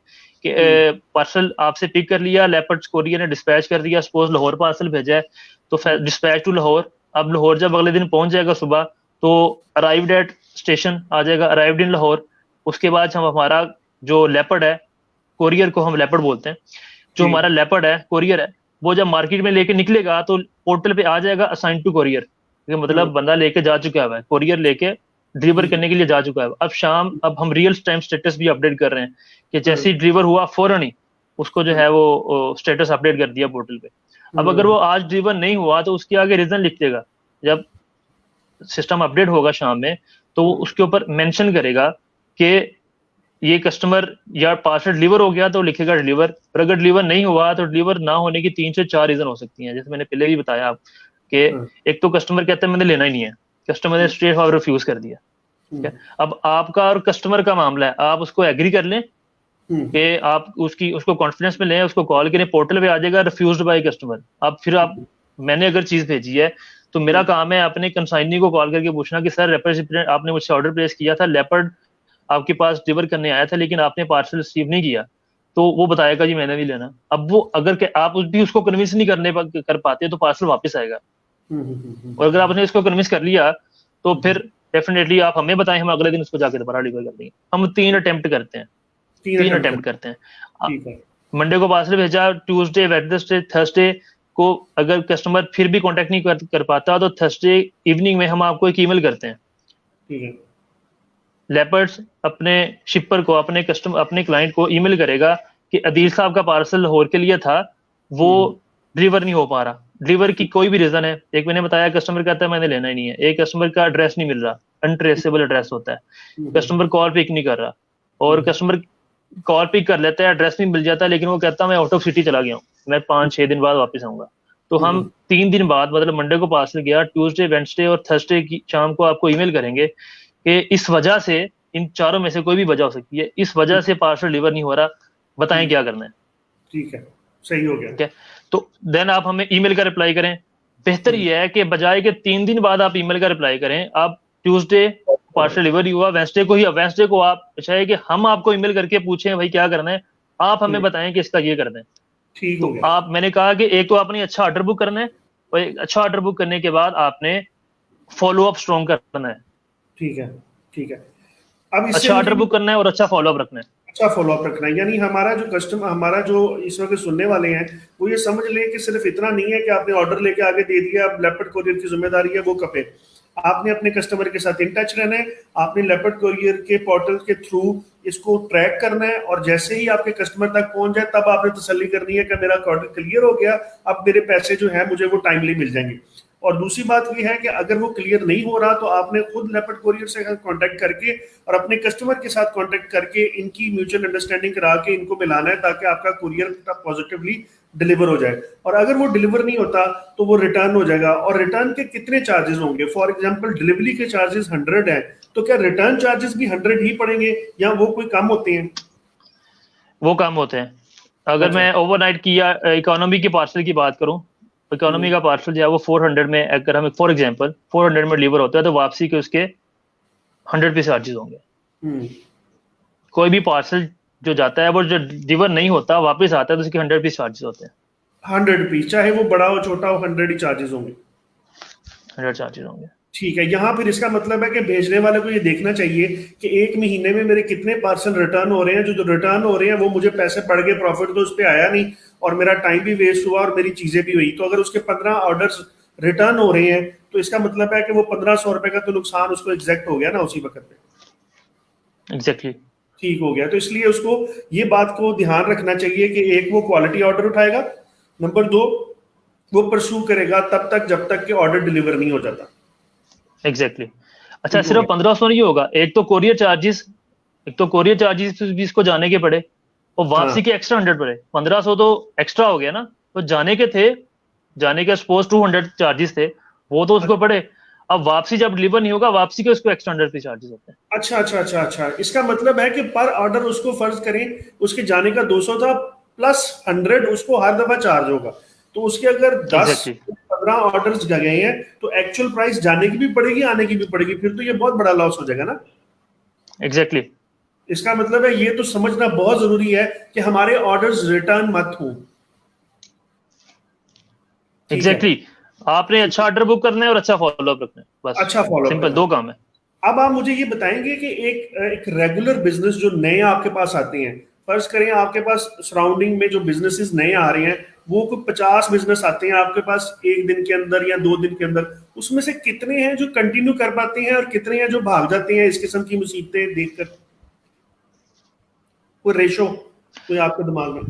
कि पार्सल आपसे पिक कर लिया, लेपर्ड कोरियर ने डिस्पैच कर दिया, सपोज लाहौर पार्सल भेजा है तो डिस्पैच टू लाहौर। अब लाहौर जब अगले दिन पहुंच जाएगा सुबह तो अराइव्ड एट स्टेशन आ जाएगा, अराइव्ड इन लाहौर। उसके बाद हम हमारा जो लेपर्ड है, कोरियर को हम लेपर्ड बोलते हैं, जो हमारा लेपर्ड है कोरियर है, वो जब मार्केट में लेके निकलेगा तो पोर्टल पे आ जाएगा असाइन टू कोरियर, मतलब बंदा लेके जा चुका है, कोरियर लेके डिलीवर करने के लिए जा चुका है। अब हम रियल टाइम स्टेटस भी अपडेट कर रहे हैं कि जैसे ही डिलीवर हुआ फौरन ही उसको जो है वो स्टेटस अपडेट कर दिया पोर्टल पे। अब अगर वो आज डिलीवर नहीं हुआ तो उसके आगे रीजन लिख देगा, जब सिस्टम अपडेट होगा शाम में तो उसके ऊपर मेंशन करेगा कि ये कस्टमर या पार्सल डिलीवर हो गया तो लिखेगा डिलीवर, और अगर डिलीवर नहीं हुआ तो डिलीवर ना होने की 3 से 4 रीजन हो सकती हैं। जैसे मैंने पहले भी बताया आप कि एक तो कस्टमर कहता है मैंने लेना ही नहीं है, कस्टमर ने स्ट्रेट फॉरवर्ड रिफ्यूज कर दिया, ठीक है। अब आपका और कस्टमर का मामला है, आप उसको एग्री कर लें कि आप उसको कॉन्फिडेंस में लें, उसको कॉल करें, पोर्टल पे आ जाएगा रिफ्यूज्ड बाय कस्टमर। अब फिर मैंने अगर चीज भेजी है तो मेरा काम है अपने कंसाइनी को कॉल करके पूछना कि सर रेसिपिएंट आपने मुझसे ऑर्डर प्लेस किया था, लेपर्ड आपके पास डिलीवर करने आया था लेकिन आपने पार्सल रिसीव नहीं किया, तो वो बताएगा जी मैंने नहीं लेना। अब वो अगर आप भी उसको कन्विंस नहीं कर पाते तो पार्सल वापस आएगा, और अगर आपने इसको कन्विंस कर लिया तो फिर डेफिनेटली आप हमें बताएं, हम अगले दिन उसको जाके दोबारा डिलीवर कर देंगे। हम 3 अटेम्प्ट करते हैं, 3 अटेम्प्ट करते हैं। मंडे को पार्सल भेजा, ट्यूसडे, वेडनेसडे, थर्सडे को अगर कस्टमर फिर भी कांटेक्ट नहीं कर पाता तो थर्सडे इवनिंग में हम आपको एक ईमेल करते हैं। ठीक है। लेपर्ड्स अपने शिपर को, अपने क्लाइंट को ईमेल करेगा कि अदील साहब का पार्सल लाहौर के लिए था, वो डिलीवर नहीं हो पा रहा। डिलीवर की कोई भी रीजन है, एक मैंने बताया कस्टमर कहता है मैंने लेना ही नहीं है, एक कस्टमर का एड्रेस नहीं मिल रहा, अनट्रेसेबल एड्रेस होता है, कस्टमर कॉल पिक नहीं कर रहा, और कस्टमर कॉल पिक कर लेता है, एड्रेस नहीं मिल जाता, लेकिन वो कहता है मैं आउट ऑफ सिटी चला गया हूँ, मैं 5-6 दिन बाद वापस आऊंगा। तो हम 3 दिन बाद, मतलब मंडे को पार्सल गया, ट्यूसडे, वेडनेसडे और थर्सडे की शाम को आपको ईमेल करेंगे कि इस वजह से, इन चारों में से कोई भी वजह हो सकती है, इस वजह से पार्सल डिलीवर नहीं हो रहा, बताएं क्या करना है। ठीक है, सही हो गया। ठीक है, तो देन आप हमें ईमेल का रिप्लाई करें। बेहतर यह है कि बजाय के 3 दिन बाद आप ईमेल का रिप्लाई करें, आप ट्यूसडे पार्सल डिलीवरी हुआ, वेडनेसडे को आप चाहे कि हम आपको ईमेल करके पूछें भाई क्या करना है, आप हमें बताएं कि इसका ये करना है। ठीक हो गया। आप, मैंने कहा कि एक तो आपने अच्छा ऑर्डर बुक करना है, और अच्छा ऑर्डर बुक करने के बाद आपने फॉलो अप स्ट्रॉन्ग करना है। ठीक है, ठीक है। अब अच्छा ऑर्डर बुक करना है और अच्छा फॉलो अप रखना है। अच्छा फॉलो अप रखना है, यानी हमारा जो इस वक्त सुनने वाले हैं वो ये समझ लें कि सिर्फ इतना नहीं है कि आपने ऑर्डर लेके आगे दे दिया, अब लेपर्ड कोरियर की जिम्मेदारी है वो कपे। आपने अपने कस्टमर के साथ इन टच रहना है, आपने लेपर्ड कोरियर के पोर्टल के थ्रू इसको ट्रैक करना है, और जैसे ही आपके कस्टमर तक पहुंच जाए तब आपने तसल्ली करनी है कि मेरा ऑर्डर क्लियर हो गया, अब मेरे पैसे जो है मुझे वो टाइमली मिल जाएंगे। और दूसरी बात ये है कि अगर वो क्लियर नहीं हो रहा तो आपने खुद लेपर्ड कोरियर से कांटेक्ट करके और अपने कस्टमर के साथ कांटेक्ट करके इनकी म्यूचुअल अंडरस्टैंडिंग करा के इनको मिलाना है, ताकि आपका कुरियर पॉजिटिवली डिलीवर हो जाए। और अगर वो डिलीवर नहीं होता तो वो रिटर्न हो जाएगा। और रिटर्न के कितने चार्जेस होंगे? फॉर एग्जांपल डिलीवरी के चार्जेस 100 है, तो क्या रिटर्न चार्जेस भी 100 ही पड़ेंगे या वो कोई कम होते हैं? वो कम होते हैं। अगर मैं ओवरनाइट की या इकोनॉमी के पार्सल की बात करूं, इकोनॉमी का पार्सल जो है वो 400 में, अगर हम फॉर एग्जांपल 400 में डिलीवर होता है तो वापसी के उसके 100 रुपीज चार्जेस होंगे। कोई भी पार्सल जो जाता है वो जो डिलीवर नहीं होता वापस आता है तो उसके 100 रुपीज चार्जेस होते हैं। 100 रुपीज, चाहे वो बड़ा हो छोटा हो, 100 ही चार्जेस होंगे। 100 चार्जेस होंगे। ठीक है। यहाँ फिर इसका मतलब है कि भेजने वाले को ये देखना चाहिए कि एक महीने में मेरे कितने पार्सल रिटर्न हो रहे हैं, जो रिटर्न हो रहे हैं वो मुझे पैसे पड़ गए, प्रॉफिट तो उस पर आया नहीं और मेरा टाइम भी वेस्ट हुआ और मेरी चीजें भी हुई। तो अगर उसके 15 ऑर्डर्स रिटर्न हो रहे हैं तो इसका मतलब है कि वो 1500 रुपए का तो नुकसान उसको एग्जैक्ट हो गया ना उसी वक्त पे। एग्जैक्टली, ठीक हो गया। तो इसलिए उसको ये बात को ध्यान रखना चाहिए कि एक वो क्वालिटी ऑर्डर उठाएगा, नंबर 2 वो परस्यू करेगा तब तक जब तक कि ऑर्डर डिलीवर नहीं हो जाता। एग्जैक्टली। अच्छा, सिर्फ 1500 नहीं होगा, एक तो कोरियर चार्जेस भी इसको जाने के पड़े और वापसी के एक्स्ट्रा 100 पड़े। 1500 तो एक्स्ट्रा हो गया ना, तो जाने के सपोज 200 चार्जेस थे वो तो उसको पड़े। अब वापसी जब डिलीवर नहीं होगा वापसी के उसको एक्स्ट्रा 100 रुपीज चार्जेस होते हैं। अच्छा। इसका मतलब है कि पर ऑर्डर उसको फर्ज करें उसके जाने का 200 था प्लस 100 उसको हर दफा चार्ज होगा, तो उसके अगर 10-15 ऑर्डर्स गए हैं तो एक्चुअल प्राइस जाने की भी पड़ेगी आने की भी पड़ेगी, फिर तो ये बहुत बड़ा लॉस हो जाएगा ना। एग्जैक्टली। इसका मतलब है ये तो समझना बहुत जरूरी है कि हमारे ऑर्डर्स रिटर्न मत हो। ठीक है। एग्जैक्टली आपने अच्छा ऑर्डर बुक करना है और अच्छा फॉलोअप रखना है, बस अच्छा फॉलो सिंपल करना। 2 काम है। अब आप मुझे ये बताएंगे कि एक रेगुलर बिजनेस जो नए आपके पास आते हैं, फर्ज करें आपके पास सराउंडिंग में जो बिजनेसेस नए आ रहे हैं, वो कोई 50 बिजनेस आते हैं आपके पास एक दिन के अंदर या 2 दिन के अंदर, उसमें से कितने हैं जो कंटिन्यू कर पाते हैं और कितने हैं जो भाग जाते हैं इस किस्म की मुसीबतें देखकर? कोई रेशो कोई आपके दिमाग में?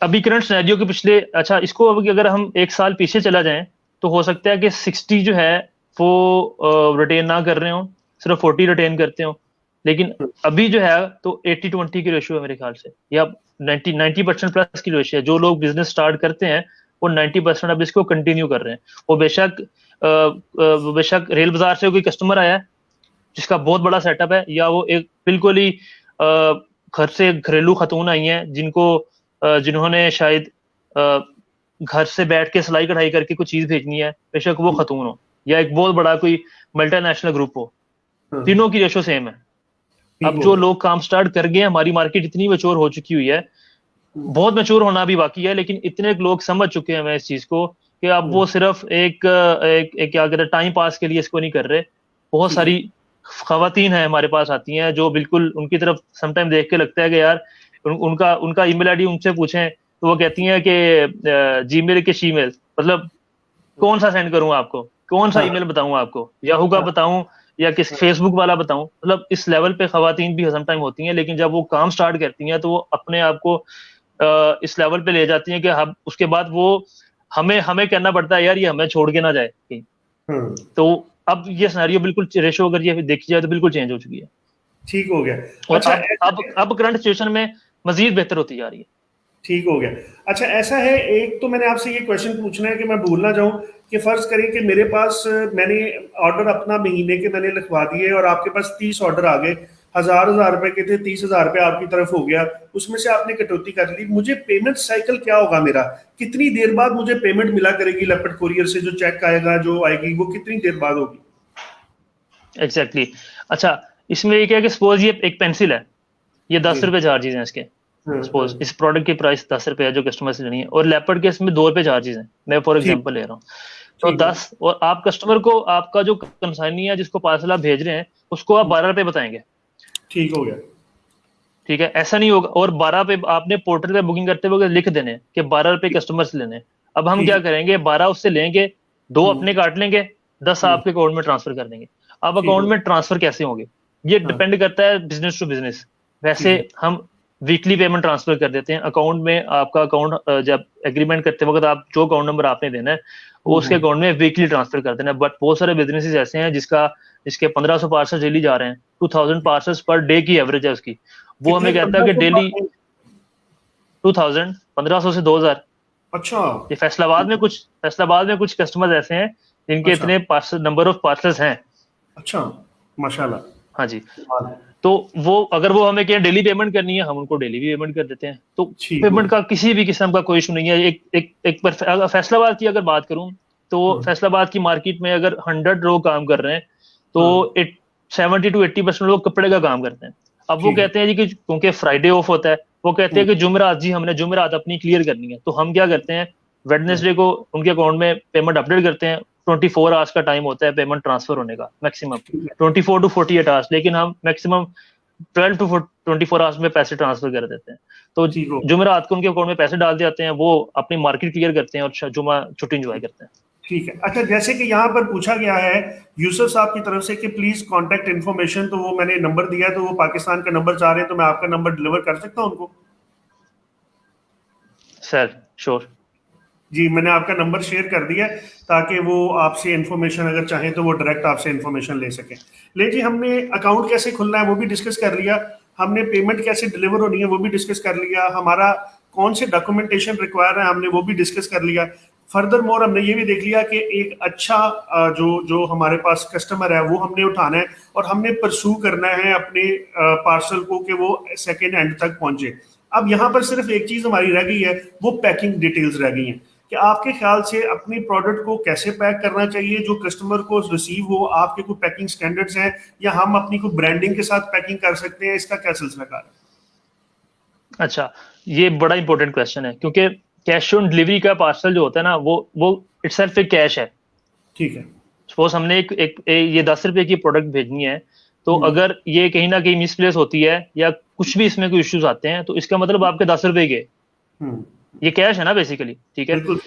अभी करंट सिनेरियो के पिछले, अच्छा इसको अगर हम 1 साल पीछे चला जाएं तो हो सकता है कि 60 जो है वो रिटेन ना कर रहे हो, सिर्फ 40 रिटेन करते हो। लेकिन अभी जो है तो 80-20 की रेशियो है मेरे ख्याल से, या 90% प्लस की रेशियो है। जो लोग बिजनेस स्टार्ट करते हैं वो 90% अब इसको कंटिन्यू कर रहे हैं। वो बेशक रेल बाजार से कोई कस्टमर आया है जिसका बहुत बड़ा सेटअप है, या वो एक बिल्कुल ही घर से घरेलू खातून आई हैं जिन्होंने शायद घर से बैठ के सिलाई कढ़ाई करके कुछ चीज भेजनी है, बेशक वो खातून हो या एक बहुत बड़ा कोई मल्टीनेशनल ग्रुप हो, तीनों की रेशो सेम है। अब जो लोग काम स्टार्ट कर गए हैं, हमारी मार्केट इतनी मैच्योर हो चुकी हुई है, बहुत मैच्योर होना भी बाकी है, लेकिन इतने लोग समझ चुके हैं इस चीज को कि अब वो सिर्फ एक क्या कहते हैं टाइम पास के लिए इसको नहीं कर रहे। बहुत सारी खवातीन है हमारे पास आती हैं जो बिल्कुल उनकी तरफ समटाइम देख के लगता है कि यार उनका ईमेल आईडी उनसे पूछें तो वो कहती हैं कि जीमेल के शीमेल, मतलब कौन सा सेंड करूं आपको, कौन सा ईमेल बताऊं आपको, याहू का बताऊं या किस फेसबुक वाला बताऊं। मतलब इस लेवल पे खवातीन भी समटाइम होती हैं, लेकिन जब वो काम स्टार्ट करती हैं तो वो अपने आप को इस लेवल पे ले जाती हैं कि हम उसके बाद वो हमें हमें कहना पड़ता है यार ये हमें छोड़ के ना जाए कहीं। तो अब ये सिनेरियो बिल्कुल रेशो अगर ये देखी जाए तो बिल्कुल चेंज हो चुकी है। ठीक हो गया। और अच्छा, अब करंट सिचुएशन में मजीद बेहतर होती जा रही है। ठीक हो गया। अच्छा ऐसा है, एक तो मैंने आपसे ये क्वेश्चन पूछना है कि मैं भूल ना जाऊं, कि फर्ज करें कि मेरे पास मैंने ऑर्डर अपना महीने के मैंने लिखवा दिए और आपके पास 30 ऑर्डर आ गए, हजार रुपए के थे, 30,000 रुपये आपकी तरफ हो गया, उसमें से आपने कटौती कर ली, मुझे पेमेंट साइकिल क्या होगा मेरा? कितनी देर बाद मुझे पेमेंट मिला करेगी लेपर्ड कुरियर से? जो चेक आएगा जो आएगी वो कितनी देर बाद होगी? एग्जैक्टली अच्छा इसमें ये क्या है कि सपोज ये एक पेंसिल है, ये 10 रुपए चार्जेस हैं इसके। सपोज इस प्रोडक्ट की प्राइस 10 रुपए है जो कस्टमर से लेनी है, और लेपर्ड के इसमें 2 रुपए चार्जेस हैं, मैं फॉर एग्जांपल ले रहा हूँ। तो 10, और आप कस्टमर को आपका जो कंसाइनी है जिसको पार्सल आप भेज रहे हैं उसको आप 12 रुपए बताएंगे। ठीक हो गया। ठीक है, ऐसा नहीं होगा। और 12 पे आपने पोर्टल पे बुकिंग करते हुए लिख देने हैं कि 12 रुपए कस्टमर से लेने हैं। अब हम क्या करेंगे, 12 उससे लेंगे, 2 अपने काट लेंगे, 10 आपके अकाउंट में ट्रांसफर कर देंगे। अब अकाउंट में ट्रांसफर कैसे होंगे ये डिपेंड करता है बिजनेस टू बिजनेस। वैसे हम वीकली पेमेंट ट्रांसफर कर देते हैं अकाउंट में। आपका अकाउंट जब एग्रीमेंट करते वक्त आप जो अकाउंट नंबर आपने देना है वो उसके अकाउंट में वीकली ट्रांसफर कर देना है। बट बहुत सारे बिजनेसेस ऐसे हैं जिसके 1500 पार्सल डेली जा रहे हैं, 2000 पार्सल्स पर डे की एवरेज है उसकी। वो हमें कहता है कि डेली 2000, 1500 से 2000। अच्छा, ये फैसलाबाद में कुछ कस्टमर्स ऐसे हैं जिनके इतने पार्सल नंबर ऑफ पार्सल्स हैं। अच्छा, माशाल्लाह। हाँ जी। तो वो अगर वो हमें क्या डेली पेमेंट करनी है, हम उनको डेली भी पेमेंट कर देते हैं। तो पेमेंट का किसी भी किस्म का कोई इशू नहीं है। एक फैसलाबाद की अगर बात करूं तो फैसलाबाद की मार्केट में अगर 100 लोग काम कर रहे हैं तो 70 to 80% लोग कपड़े का काम करते हैं। अब वो कहते हैं जी कि क्योंकि फ्राइडे ऑफ होता है, वो कहते हैं कि जुमेरात जी हमने जुमेरात अपनी क्लियर करनी है। तो हम क्या करते हैं, वेडनेसडे को उनके अकाउंट में पेमेंट अपडेट करते हैं। 24 आवर्स का टाइम होता है पेमेंट ट्रांसफर होने का, मैक्सिमम 24 to 48 आवर्स, लेकिन हम मैक्सिमम 12 to 24 आवर्स में पैसे ट्रांसफर कर देते हैं। तो जुमेरात को उनके अकाउंट में पैसे डाल देते हैं, वो अपनी मार्केट क्लियर करते हैं और जुमा छुट्टी एंजॉय करते हैं। ठीक है। अच्छा, जैसे कि यहाँ पर पूछा गया है यूसुफ साहब की तरफ से कि प्लीज कांटेक्ट इन्फॉर्मेशन, तो वो मैंने नंबर दिया है, तो वो पाकिस्तान का नंबर चाह रहे हैं, तो मैं आपका नंबर डिलीवर कर सकता हूँ उनको? सर श्योर जी, मैंने आपका नंबर शेयर कर दिया ताकि वो आपसे इन्फॉर्मेशन अगर चाहें तो वो डायरेक्ट आपसे इन्फॉर्मेशन ले सकें। ले जी, हमने अकाउंट कैसे खुलना है वो भी डिस्कस कर लिया, हमने पेमेंट कैसे डिलीवर होनी है वो भी डिस्कस कर लिया, हमारा कौन से डॉक्यूमेंटेशन रिक्वायर है हमने वो भी डिस्कस कर लिया। फर्दर मोर हमने ये भी देख लिया कि एक अच्छा जो हमारे पास कस्टमर है वो हमने उठाना है और हमने परसू करना है अपने पार्सल को कि वो सेकेंड एंड तक पहुंचे। अब यहाँ पर सिर्फ एक चीज हमारी रह गई है, वो पैकिंग डिटेल्स रह गई हैं। कि आपके ख्याल से अपनी प्रोडक्ट को कैसे पैक करना चाहिए जो कस्टमर को रिसीव हो, आपके कोई पैकिंग स्टैंडर्ड्स हैं या हम अपनी कोई ब्रांडिंग के साथ पैकिंग कर सकते हैं, इसका क्या सिलसिला कार है? अच्छा, ये बड़ा इंपॉर्टेंट क्वेश्चन है, क्योंकि कैश ऑन डिलीवरी का पार्सल जो होता है ना, वो इटसेल्फ एक कैश है। ठीक है। सपोज हमने ये 10 रुपए की प्रोडक्ट भेजनी है, तो अगर ये कहीं ना कहीं मिसप्लेस होती है या कुछ भी इसमें कोई इश्यूज आते हैं, तो इसका मतलब आपके 10 रुपए गए, ये कैश है ना बेसिकली, ठीक है। बिल्कुल।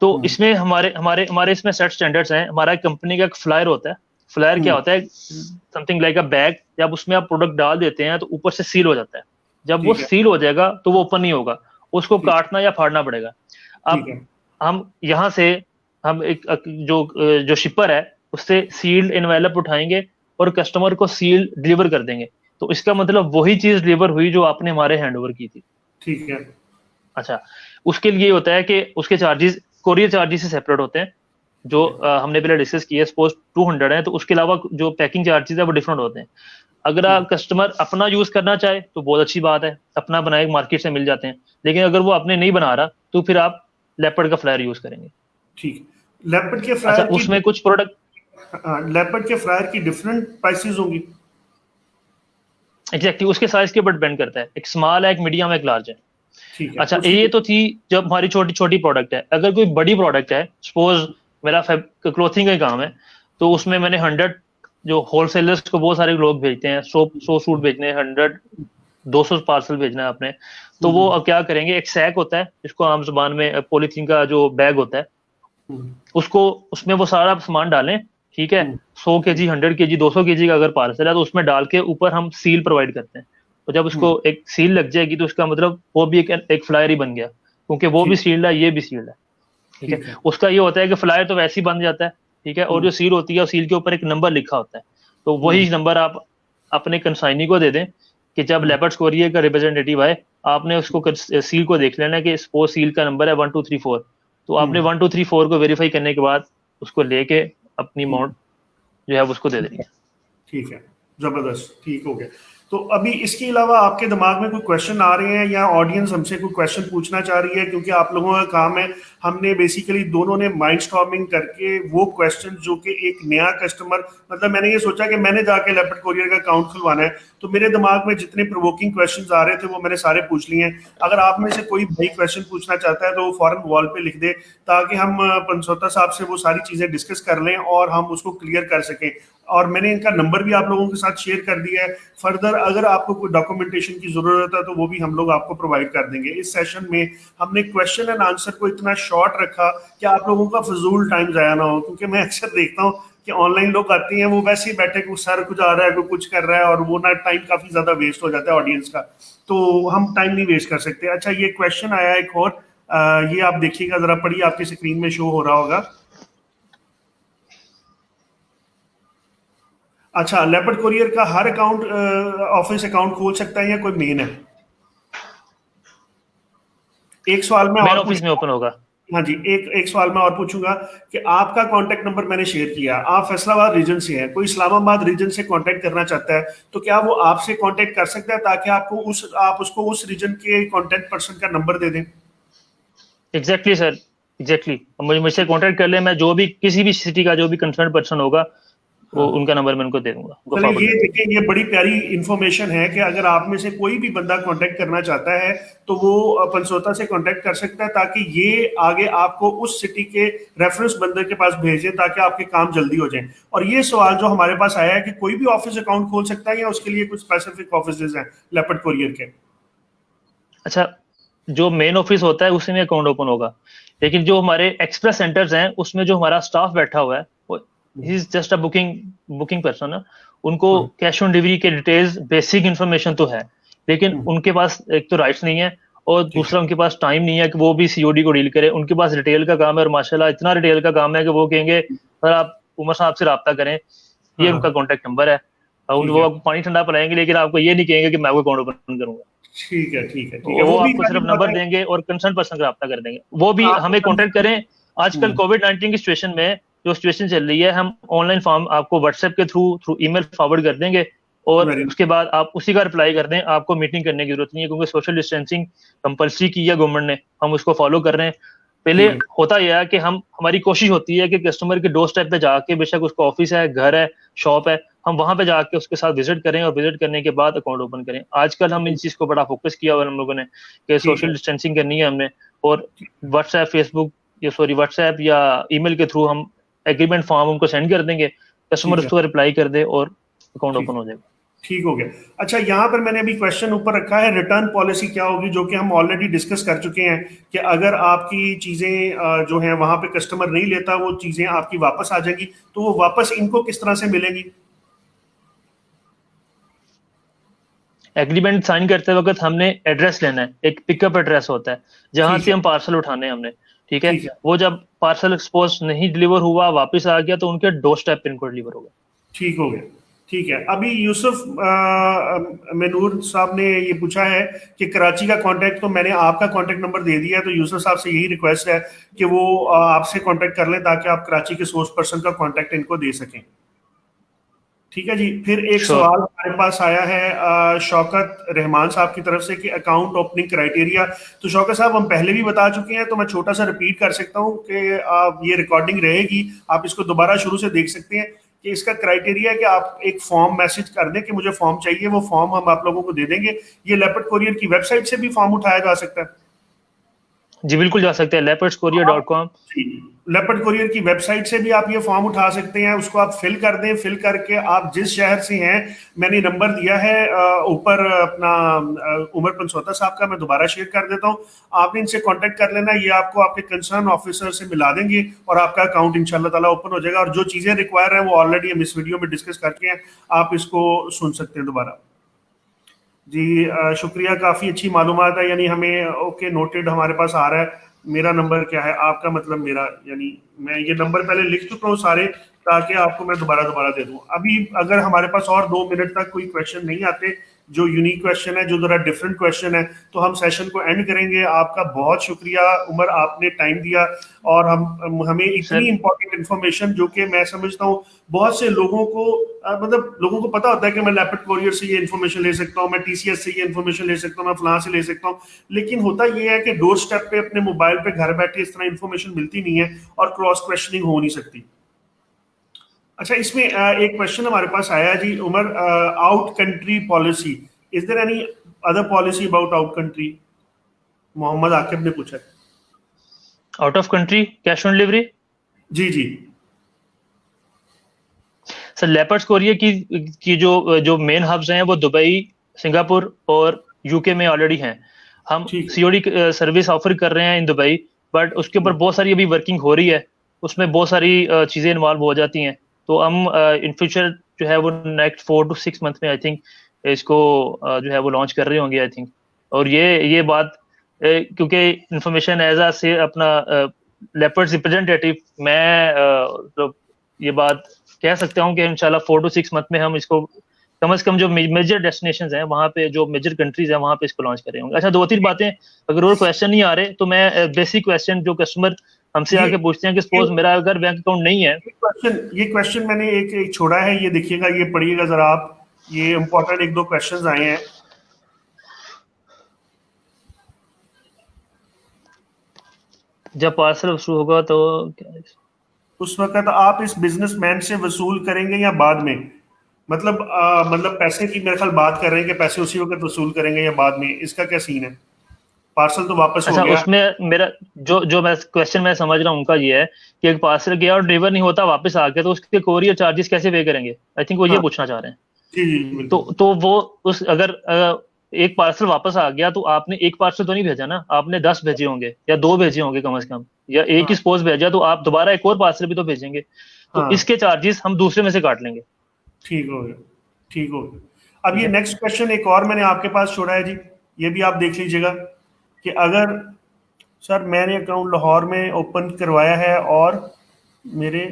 तो इसमें हमारे हमारे हमारे इसमें सेट स्टैंडर्ड्स हैं। हमारा कंपनी का एक फ्लायर होता है। फ्लायर क्या होता है? समथिंग लाइक अ बैग। जब उसमें आप प्रोडक्ट डाल देते हैं तो ऊपर से सील हो जाता है। जब वो सील हो जाएगा तो वो ओपन नहीं होगा, उसको काटना या फाड़ना पड़ेगा। अब हम यहाँ से हम एक जो शिपर है उससे सील्ड एनवेलप उठाएंगे और कस्टमर को सील डिलीवर कर देंगे। तो इसका मतलब वही चीज डिलीवर हुई जो आपने हमारे हैंडओवर की थी। ठीक है। अच्छा, उसके लिए होता है कि उसके चार्जेस कोरियर चार्जेस से सेपरेट होते हैं, जो हमने पहले डिस्कस किया। सपोज 200 है तो उसके अलावा जो पैकिंग चार्जेस है वो डिफरेंट होते हैं। अगर आप कस्टमर अपना यूज करना चाहे तो बहुत अच्छी बात है, अपना बनाए मार्केट से मिल जाते हैं। लेकिन अगर वो अपने नहीं बना रहा तो फिर आप लेपर्ड का फ्लायर यूज करेंगे। ठीक। लेपर्ड के फ्लायर अच्छा, उसमें कुछ प्रोडक्ट, लेपर्ड के फ्लायर की डिफरेंट प्राइसेस होंगी। एग्जैक्टली उसके साइज के ऊपर डिपेंड करता है। एक स्मॉल है, एक मीडियम है, एक लार्ज है। ठीक है। अच्छा, ये तो थी जब हमारी छोटी छोटी प्रोडक्ट है। अगर कोई बड़ी प्रोडक्ट है, सपोज मेरा क्लोथिंग का काम है, तो उसमें मैंने 100 जो होलसेलर्स को बहुत सारे लोग भेजते हैं, 100 सूट भेजने हैं, 200 पार्सल भेजना है आपने, तो वो अब क्या करेंगे, एक सैक होता है जिसको आम जुबान में पॉलीथीन का जो बैग होता है, उसको उसमें वो सारा सामान डालें, ठीक है। 100 kg, 100 kg, 200 kg का अगर पार्सल है तो उसमें डाल के ऊपर हम सील प्रोवाइड करते हैं। तो जब उसको एक सील लग जाएगी तो उसका मतलब वो भी एक फ्लायर ही बन गया, क्योंकि वो भी सील्ड है, ये भी सील्ड है, ठीक है। उसका ये होता है कि फ्लायर तो वैसे ही बन जाता है, ठीक है, और जो सील होती है उस सील के ऊपर एक नंबर लिखा होता है, तो वही नंबर आप अपने कंसाइनी को दे दें कि जब लेपर्ड कोरियर का रिप्रेजेंटेटिव आए, आपने उसको सील को देख लेना कि सपोज सील का नंबर है 1234, तो आपने 1234 को वेरीफाई करने के बाद उसको लेके अपनी अमाउंट जो है उसको दे देनी है। ठीक है, जबरदस्त, ठीक हो गया। तो अभी इसके अलावा आपके दिमाग में कोई क्वेश्चन आ रहे हैं या ऑडियंस हमसे कोई क्वेश्चन पूछना चाह रही है? क्योंकि आप लोगों का काम है, हमने बेसिकली दोनों ने माइंडस्टॉर्मिंग करके वो क्वेश्चन जो कि एक नया कस्टमर, मतलब मैंने ये सोचा कि मैंने जाके लेपर्ड कोरियर का अकाउंट खुलवाना है, तो मेरे दिमाग में जितने प्रोवोकिंग क्वेश्चंस आ रहे थे वो मैंने सारे पूछ लिए हैं। अगर आप में से कोई भाई क्वेश्चन पूछना चाहता है तो वो फौरन वॉल पे लिख दे, ताकि हम पंसोता साहब से वो सारी चीजें डिस्कस कर लें और हम उसको क्लियर कर सकें। और मैंने इनका नंबर भी आप लोगों के साथ शेयर कर दिया है। फर्दर अगर आपको कोई डॉक्यूमेंटेशन की जरूरत है तो वो भी हम लोग आपको प्रोवाइड कर देंगे। इस सेशन में हमने क्वेश्चन एंड आंसर को इतना शॉर्ट रखा कि आप लोगों का फजूल टाइम जाया ना हो, क्योंकि मैं अक्सर देखता हूँ कि ऑनलाइन लोग आते हैं, वो वैसे ही बैठे, कुछ सर कुछ आ रहा है, कोई कुछ कर रहा है, और वो ना टाइम काफी ज्यादा वेस्ट हो जाता है ऑडियंस का, तो हम टाइम नहीं वेस्ट कर सकते। अच्छा, ये क्वेश्चन आया एक और, ये आप देखिएगा जरा, पढ़िए, आपकी स्क्रीन में शो हो रहा होगा। अच्छा, लेपर्ड कोरियर का हर अकाउंट ऑफिस अकाउंट खोल सकता है या कोई मेन है? एक सवाल में और ऑफिस में ओपन होगा। हाँ जी, एक सवाल मैं और पूछूंगा कि आपका कांटेक्ट नंबर मैंने शेयर किया, आप फैसलाबाद रीजन से हैं, कोई इस्लामाबाद रीजन से कांटेक्ट करना चाहता है तो क्या वो आपसे कांटेक्ट कर सकता है, ताकि आप उसको उस रीजन के कांटेक्ट पर्सन का नंबर दे दें? एग्जैक्टली सर, एग्जैक्टली मुझसे कांटेक्ट कर ले, मैं जो भी किसी भी सिटी का जो भी कंसर्न पर्सन होगा वो उनका नंबर मैं उनको दे दूंगा। चलिए, ये देखिए, ये बड़ी प्यारी इंफॉर्मेशन है कि अगर आप में से कोई भी बंदा कांटेक्ट करना चाहता है तो वो पंसोता से कांटेक्ट कर सकता है, ताकि ये आगे आपको उस सिटी के रेफरेंस बंदे के पास भेजें ताकि आपके काम जल्दी हो जाए। और ये सवाल जो हमारे पास आया है कि कोई भी ऑफिस अकाउंट खोल सकता है या उसके लिए कुछ स्पेसिफिक ऑफिस हैं लेपर्ड कोरियर के? अच्छा, जो मेन ऑफिस होता है उसी में अकाउंट ओपन होगा, लेकिन जो हमारे एक्सप्रेस सेंटर्स हैं उसमें जो हमारा स्टाफ बैठा हुआ है वो is just a booking person है। उनको कैश ऑन डिलीवरी के डिटेल्स, बेसिक इन्फॉर्मेशन तो है, लेकिन उनके पास एक तो राइट्स नहीं है और दूसरा उनके पास टाइम नहीं है कि वो भी सीओडी को डील करे। उनके पास रिटेल का काम है और माशाल्लाह इतना रिटेल का काम है कि वो कहेंगे सर आप उमर साहब से रब्ता करें, ये उनका कॉन्टेक्ट नंबर है। वो आपको पानी ठंडा पिलाएंगे लेकिन आपको ये नहीं कहेंगे कि मैं आपको अकाउंट ओपन करूंगा। ठीक है, ठीक है, ठीक है। वो भी आपको सिर्फ नंबर देंगे और कंसर्न पर्सन का रब्ता कर देंगे, वो भी हमें कांटेक्ट करें। आजकल कोविड-19 की सिचुएशन में जो सिचुएशन चल रही है, हम ऑनलाइन फॉर्म आपको व्हाट्सएप के थ्रू ईमेल फॉरवर्ड कर देंगे और उसके बाद आप उसी का रिप्लाई कर दें। आपको मीटिंग करने की जरूरत नहीं है, क्योंकि सोशल डिस्टेंसिंग कंपल्सरी की है गवर्नमेंट ने, हम उसको फॉलो कर रहे हैं। पहले ठीक है, होता यह है कि हमारी कोशिश होती है कि कस्टमर के डोर स्टेप पे जाके, बेशक उसका ऑफिस है, घर है, शॉप है, हम वहां पे जाके उसके साथ विजिट करें और विजिट करने के बाद अकाउंट ओपन करें। आजकल हम इन चीज को बड़ा फोकस किया हुआ है हम लोगों ने कि ठीक है, सोशल डिस्टेंसिंग करनी है हमने, और व्हाट्सएप फेसबुक या सॉरी व्हाट्सएप या ईमेल के थ्रू हम एग्रीमेंट फॉर्म उनको सेंड कर देंगे, कस्टमर ठीक है, उसको रिप्लाई कर दे और अकाउंट ठीक ओपन हो जाएगा। ठीक हो गया। अच्छा, यहाँ पर मैंने अभी क्वेश्चन ऊपर रखा है, रिटर्न पॉलिसी क्या होगी, जो कि हम ऑलरेडी डिस्कस कर चुके हैं कि अगर आपकी चीजें जो है वहां पे कस्टमर नहीं लेता, वो चीजें आपकी वापस आ जाएंगी, तो वो वापस इनको किस तरह से मिलेंगी? एग्रीमेंट साइन करते वक्त हमने एड्रेस लेना है, एक पिकअप एड्रेस होता है जहां ठीक से है, हम पार्सल उठाने हैं हमने, ठीक है। ठीक है, वो जब पार्सल सपोज नहीं डिलीवर हुआ, वापस आ गया, तो उनके डोर स्टेप पे इनको डिलीवर होगा। ठीक हो गया। ठीक है, अभी यूसुफ मनूर साहब ने ये पूछा है कि कराची का कांटेक्ट, तो मैंने आपका कांटेक्ट नंबर दे दिया है, तो यूसुफ साहब से यही रिक्वेस्ट है कि वो आपसे कांटेक्ट कर लें ताकि आप कराची के सोर्स पर्सन का कांटेक्ट इनको दे सकें। ठीक है जी। फिर एक श्योर। सवाल हमारे पास आया है शौकत रहमान साहब की तरफ से कि अकाउंट ओपनिंग क्राइटेरिया। तो शौकत साहब, हम पहले भी बता चुके हैं, तो मैं छोटा सा रिपीट कर सकता हूँ कि ये रिकॉर्डिंग रहेगी, आप इसको दोबारा शुरू से देख सकते हैं कि इसका क्राइटेरिया है कि आप एक फॉर्म मैसेज कर दें कि मुझे फॉर्म चाहिए, वो फॉर्म हम आप लोगों को दे देंगे। ये लेपर्ड कोरियर की वेबसाइट से भी फॉर्म उठाया जा सकता है। जी बिल्कुल जा सकते हैं, leopardscourier.com। लेपर्ड कुरियर की वेबसाइट से भी आप ये फॉर्म उठा सकते हैं, उसको आप फिल कर दें, फिल करके आप जिस शहर से हैं, मैंने नंबर दिया है ऊपर अपना उमर पंसोता साहब का, मैं दोबारा शेयर कर देता हूं, आपने इनसे कांटेक्ट कर लेना, ये आपको आपके कंसर्न ऑफिसर से मिला देंगे और आपका अकाउंट इंशाल्लाह ताला ओपन हो जाएगा। और जो चीजें रिक्वायर है वो ऑलरेडी हम इस वीडियो में डिस्कस करके हैं, आप इसको सुन सकते हैं दोबारा। जी शुक्रिया, काफ़ी अच्छी मालूमात है, यानी हमें ओके नोटेड हमारे पास आ रहा है। मेरा नंबर क्या है, आपका मतलब मेरा, यानी मैं ये नंबर पहले लिख चुका हूँ सारे, ताकि आपको मैं दोबारा दोबारा दे दूँ। अभी अगर हमारे पास और 2 मिनट तक कोई क्वेश्चन नहीं आते जो यूनिक क्वेश्चन है, जो जरा डिफरेंट क्वेश्चन है, तो हम सेशन को एंड करेंगे। आपका बहुत शुक्रिया उमर, आपने टाइम दिया और हम हमें इतनी सर इंपॉर्टेंट इन्फॉर्मेशन, जो कि मैं समझता हूँ बहुत से लोगों को मतलब लोगों को पता होता है कि मैं लेपर्ड कोरियर से ये इन्फॉर्मेशन ले सकता हूँ, मैं टीसीएस से ये इन्फॉर्मेशन ले सकता हूँ, मैं फलां से ले सकता हूँ, लेकिन होता ये है कि डोर स्टेप पे अपने मोबाइल पे घर बैठे इस तरह इन्फॉर्मेशन मिलती नहीं है और क्रॉस क्वेश्चनिंग हो नहीं सकती। अच्छा, इसमें एक क्वेश्चन हमारे पास आया जी Umar, out country policy, is there any other policy about out country? Mohammad Aqib ने पूछा। Out of country cash on delivery. जी जी। सर लेपर्ड्स कोरियर की जो जो मेन हब्स हैं वो दुबई, सिंगापुर और यूके में ऑलरेडी हैं। हम ठीक सीओडी सर्विस ऑफर कर रहे हैं इन दुबई, बट उसके ऊपर बहुत सारी अभी वर्किंग हो रही है, उसमें बहुत सारी चीज़ें इन्वॉल्व हो जाती हैं। तो हम इन फ्यूचर जो है वो नेक्स्ट 4 to 6 मंथ में आई थिंक इसको जो है वो लॉन्च कर रहे होंगे आई थिंक। और ये बात क्योंकि इंफॉर्मेशन एज आ से अपना लेपर्ड्स रिप्रेजेंटेटिव मैं तो ये बात कह सकता हूँ कि इंशाल्लाह 4 to 6 मंथ में हम इसको कम से कम जो मेजर डेस्टिनेशंस हैं वहाँ पे, जो मेजर कंट्रीज हैं वहाँ पे इसको लॉन्च कर रहे होंगे। अच्छा, 2-3 बातें, अगर और क्वेश्चन नहीं आ रहे तो मैं बेसिक क्वेश्चन जो कस्टमर हमसे ये आके पूछते हैं कि सपोज मेरा अगर बैंक अकाउंट नहीं है। ये क्वेश्चन मैंने एक छोड़ा है, ये देखिएगा, ये पढ़िएगा जरा आप, ये इंपॉर्टेंट 1-2 क्वेश्चंस आए हैं। जब पार्सल वसूल होगा तो उस वक्त आप इस बिजनेसमैन से वसूल करेंगे या बाद में? मतलब पैसे की मेरे ख्याल बात कर रहे हैं कि पैसे उसी वक्त वसूल करेंगे या बाद में, इसका क्या सीन है? पार्सल तो वापस हो अच्छा, गया। उसमें मेरा जो जो मैं क्वेश्चन मैं समझ रहा हूँ उनका ये है कि एक पार्सल गया और डिलीवर नहीं होता, वापस आ गया, तो उसके कोरियर चार्जेस कैसे पे करेंगे? आई थिंक वो ये हाँ पूछना चाह रहे हैं। जी जी बिल्कुल। तो वो उस अगर एक पार्सल वापस आ गया तो आपने एक पार्सल तो नहीं भेजा ना, आपने 10 भेजे होंगे या 2 भेजे होंगे कम से कम, या एक ही हाँ सपोज भेजा, तो आप दोबारा एक और पार्सल भी तो भेजेंगे, तो हाँ। इसके चार्जेस हम दूसरे में से काट लेंगे। ठीक हो गया, ठीक हो गया। अब ये नेक्स्ट क्वेश्चन एक और मैंने आपके पास छोड़ा है जी, ये भी आप देख लीजिएगा कि अगर सर मैंने अकाउंट लाहौर में ओपन करवाया है और मेरे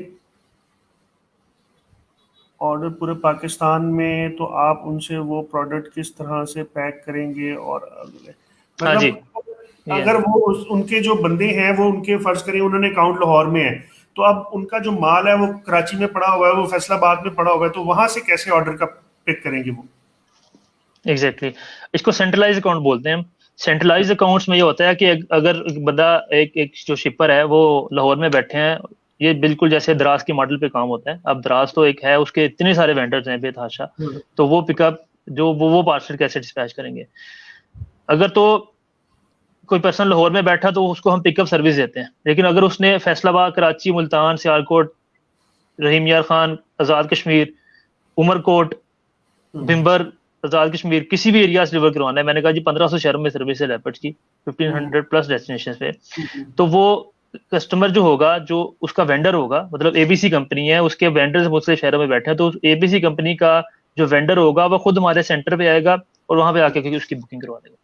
ऑर्डर पूरे पाकिस्तान में, तो आप उनसे वो प्रोडक्ट किस तरह से पैक करेंगे और अगले हाँ जी, मतलब ये अगर वो उनके जो बंदे हैं वो उनके फर्ज करें उन्होंने अकाउंट लाहौर में है, तो अब उनका जो माल है वो कराची में पड़ा हुआ है, वो फैसलाबाद में पड़ा हुआ है, तो वहां से कैसे ऑर्डर का पिक करेंगे वो? एग्जैक्टली इसको सेंट्रलाइज अकाउंट बोलते हैं हम। सेंट्रलाइज अकाउंट्स में ये होता है कि अगर बंदा एक जो शिपर है वो लाहौर में बैठे हैं, ये बिल्कुल जैसे दराज के मॉडल पे काम होता है। अब दराज तो एक है, उसके इतने सारे वेंडर्स हैं बेतहाशा, तो वो पिकअप जो वो पार्सल कैसे डिस्पैच करेंगे। अगर तो कोई पर्सन लाहौर में बैठा तो उसको हम पिकअप सर्विस देते हैं, लेकिन अगर उसने फैसलाबाद, कराची, मुल्तान, सियालकोट, रहीम यार खान, आज़ाद कश्मीर, उमरकोट, भिम्बर, आज़ाद कश्मीर किसी भी एरिया से डिलीवर करवाना है, मैंने कहा जी 1500 शहरों में सर्विस है लेपर्ड की, 1500 प्लस डेस्टिनेशन पे, तो वो कस्टमर जो होगा, जो उसका वेंडर होगा, मतलब एबीसी कंपनी है, उसके वेंडर मुझसे शहरों में बैठे हैं, तो एबीसी कंपनी का जो वेंडर होगा वो खुद हमारे सेंटर पे आएगा और वहां पे आके उसकी बुकिंग करवा देगा।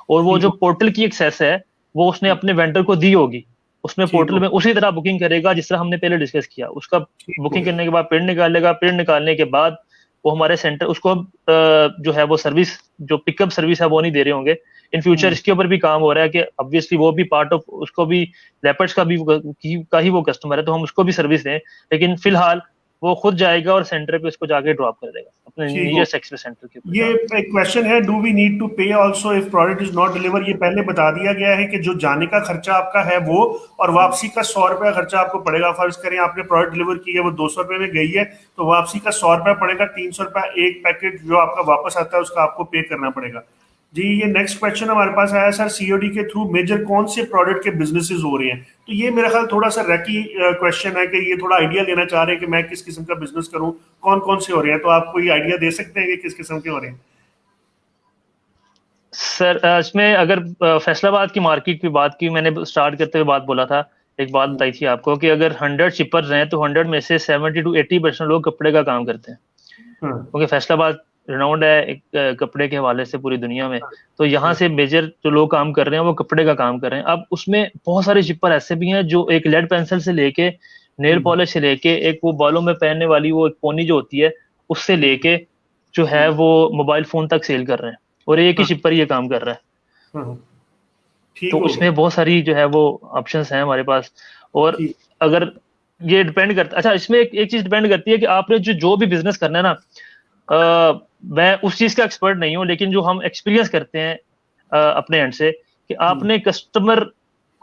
और वो जो पोर्टल की एक्सेस है वो उसने अपने वेंडर को दी होगी, उसमें पोर्टल में उसी तरह बुकिंग करेगा जिस तरह हमने पहले डिस्कस किया। उसका बुकिंग करने के बाद प्रिंट निकालेगा, प्रिंट निकालने के बाद वो हमारे सेंटर उसको जो है वो सर्विस, जो पिकअप सर्विस है वो नहीं दे रहे होंगे इन फ्यूचर। इसके ऊपर भी काम हो रहा है कि ऑब्वियसली वो भी पार्ट ऑफ, उसको भी लेपर्ड्स का भी का ही वो कस्टमर है, तो हम उसको भी सर्विस दें, लेकिन फिलहाल वो खुद जाएगा और सेंटर पे उसको जाके ड्रॉप कर देगा अपने नियरेस्ट एक्सप्रेस सेंटर के ऊपर। ये एक क्वेश्चन है, डू वी नीड टू पे also if product is not deliver. ये पहले बता दिया गया है कि जो जाने का खर्चा आपका है वो, और वापसी का 100 रुपया खर्चा आपको पड़ेगा। फर्ज करें आपने प्रोडक्ट डिलीवर की है, वो 200 रुपये में गई है, तो वापसी का 100 रुपया पड़ेगा, 300 रुपया एक पैकेट जो आपका वापस आता है उसका आपको पे करना पड़ेगा। जी, ये नेक्स्ट क्वेश्चन हमारे पास आया, सर सीओडी के थ्रू मेजर कौन से प्रोडक्ट के बिजनेसेस हो रहे हैं। तो ये मेरा ख्याल थोड़ा सा रैकी क्वेश्चन है कि ये थोड़ा आइडिया लेना चाह रहे हैं कि मैं किस किस्म का बिजनेस करूं, कौन कौन से हो रहे हैं, तो आप कोई आइडिया दे सकते हैं कि किस किस्म के हो रहे हैं। सर इसमें अगर फैसलाबाद की मार्केट की बात की, मैंने स्टार्ट करते हुए बात बोला था, एक बात बताई थी आपको कि अगर 100 शिपर्स हैं तो 100 में से 70 to 80% लोग कपड़े का काम करते हैं, क्योंकि फैसलाबाद रिनाउंड है एक कपड़े के हवाले से पूरी दुनिया में। तो यहाँ से मेजर जो लोग काम कर रहे हैं वो कपड़े का काम कर रहे हैं। अब उसमें बहुत सारे शिपर ऐसे भी हैं जो एक लेड पेंसिल से लेके नेल पॉलिश से लेके एक वो बालों में पहनने वाली वो एक पोनी जो होती है उससे लेके जो है वो मोबाइल फोन तक सेल कर रहे हैं, और एक ही शिपर ये काम कर रहा है। तो उसमें बहुत सारी जो है वो ऑप्शंस हैं हमारे पास। और अगर ये डिपेंड करता, अच्छा इसमें एक चीज डिपेंड करती है कि आपने जो भी बिजनेस करना है ना, मैं उस चीज का एक्सपर्ट नहीं हूँ, लेकिन जो हम एक्सपीरियंस करते हैं अपने एंड से कि आपने कस्टमर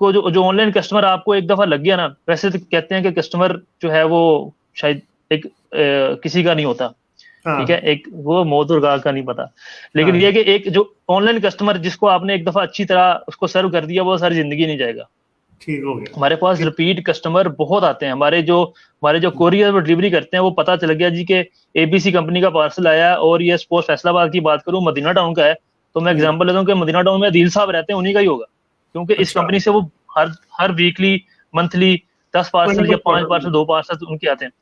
को जो ऑनलाइन कस्टमर आपको एक दफा लग गया ना, वैसे तो कहते हैं कि कस्टमर जो है वो शायद एक किसी का नहीं होता, ठीक है, एक वो मौत और गाह का नहीं पता, लेकिन ये कि एक जो ऑनलाइन कस्टमर जिसको आपने एक दफा अच्छी तरह उसको सर्व कर दिया वो सारी जिंदगी नहीं जाएगा। ठीक हो गया। हमारे पास रिपीट कस्टमर बहुत आते हैं, हमारे जो कोरियर और डिलीवरी करते हैं वो पता चल गया जी के एबीसी कंपनी का पार्सल आया, और ये सपोज फैसलाबाद की बात करूं मदीना टाउन का है, तो मैं एग्जांपल लेता हूं कि मदीना टाउन में अदील साहब रहते हैं, उन्हीं का ही होगा, क्योंकि इस कंपनी से वो हर वीकली मंथली 10 पार्सल या 5 पार्सल 2 पार्सल उनके आते हैं,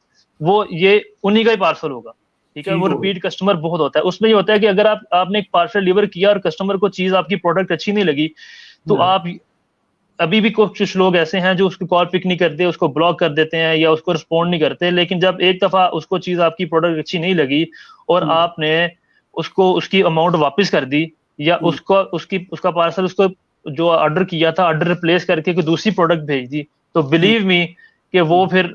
वो ये उन्हीं का ही पार्सल होगा, ठीक है। वो रिपीट कस्टमर बहुत होता है। उसमें ये होता है कि अगर आपने एक पार्सल डिलीवर किया और कस्टमर को चीज आपकी प्रोडक्ट अच्छी नहीं लगी, तो आप अभी भी कुछ लोग ऐसे हैं जो उसकी कॉल पिक नहीं करते, उसको ब्लॉक कर देते हैं या उसको रिस्पॉन्ड नहीं करते, लेकिन जब एक दफा उसको चीज आपकी प्रोडक्ट अच्छी नहीं लगी और आपने उसको उसकी अमाउंट वापस कर दी, या उसका पार्सल उसको जो ऑर्डर किया था ऑर्डर रिप्लेस करके कोई दूसरी प्रोडक्ट भेज दी, तो बिलीव मी कि वो फिर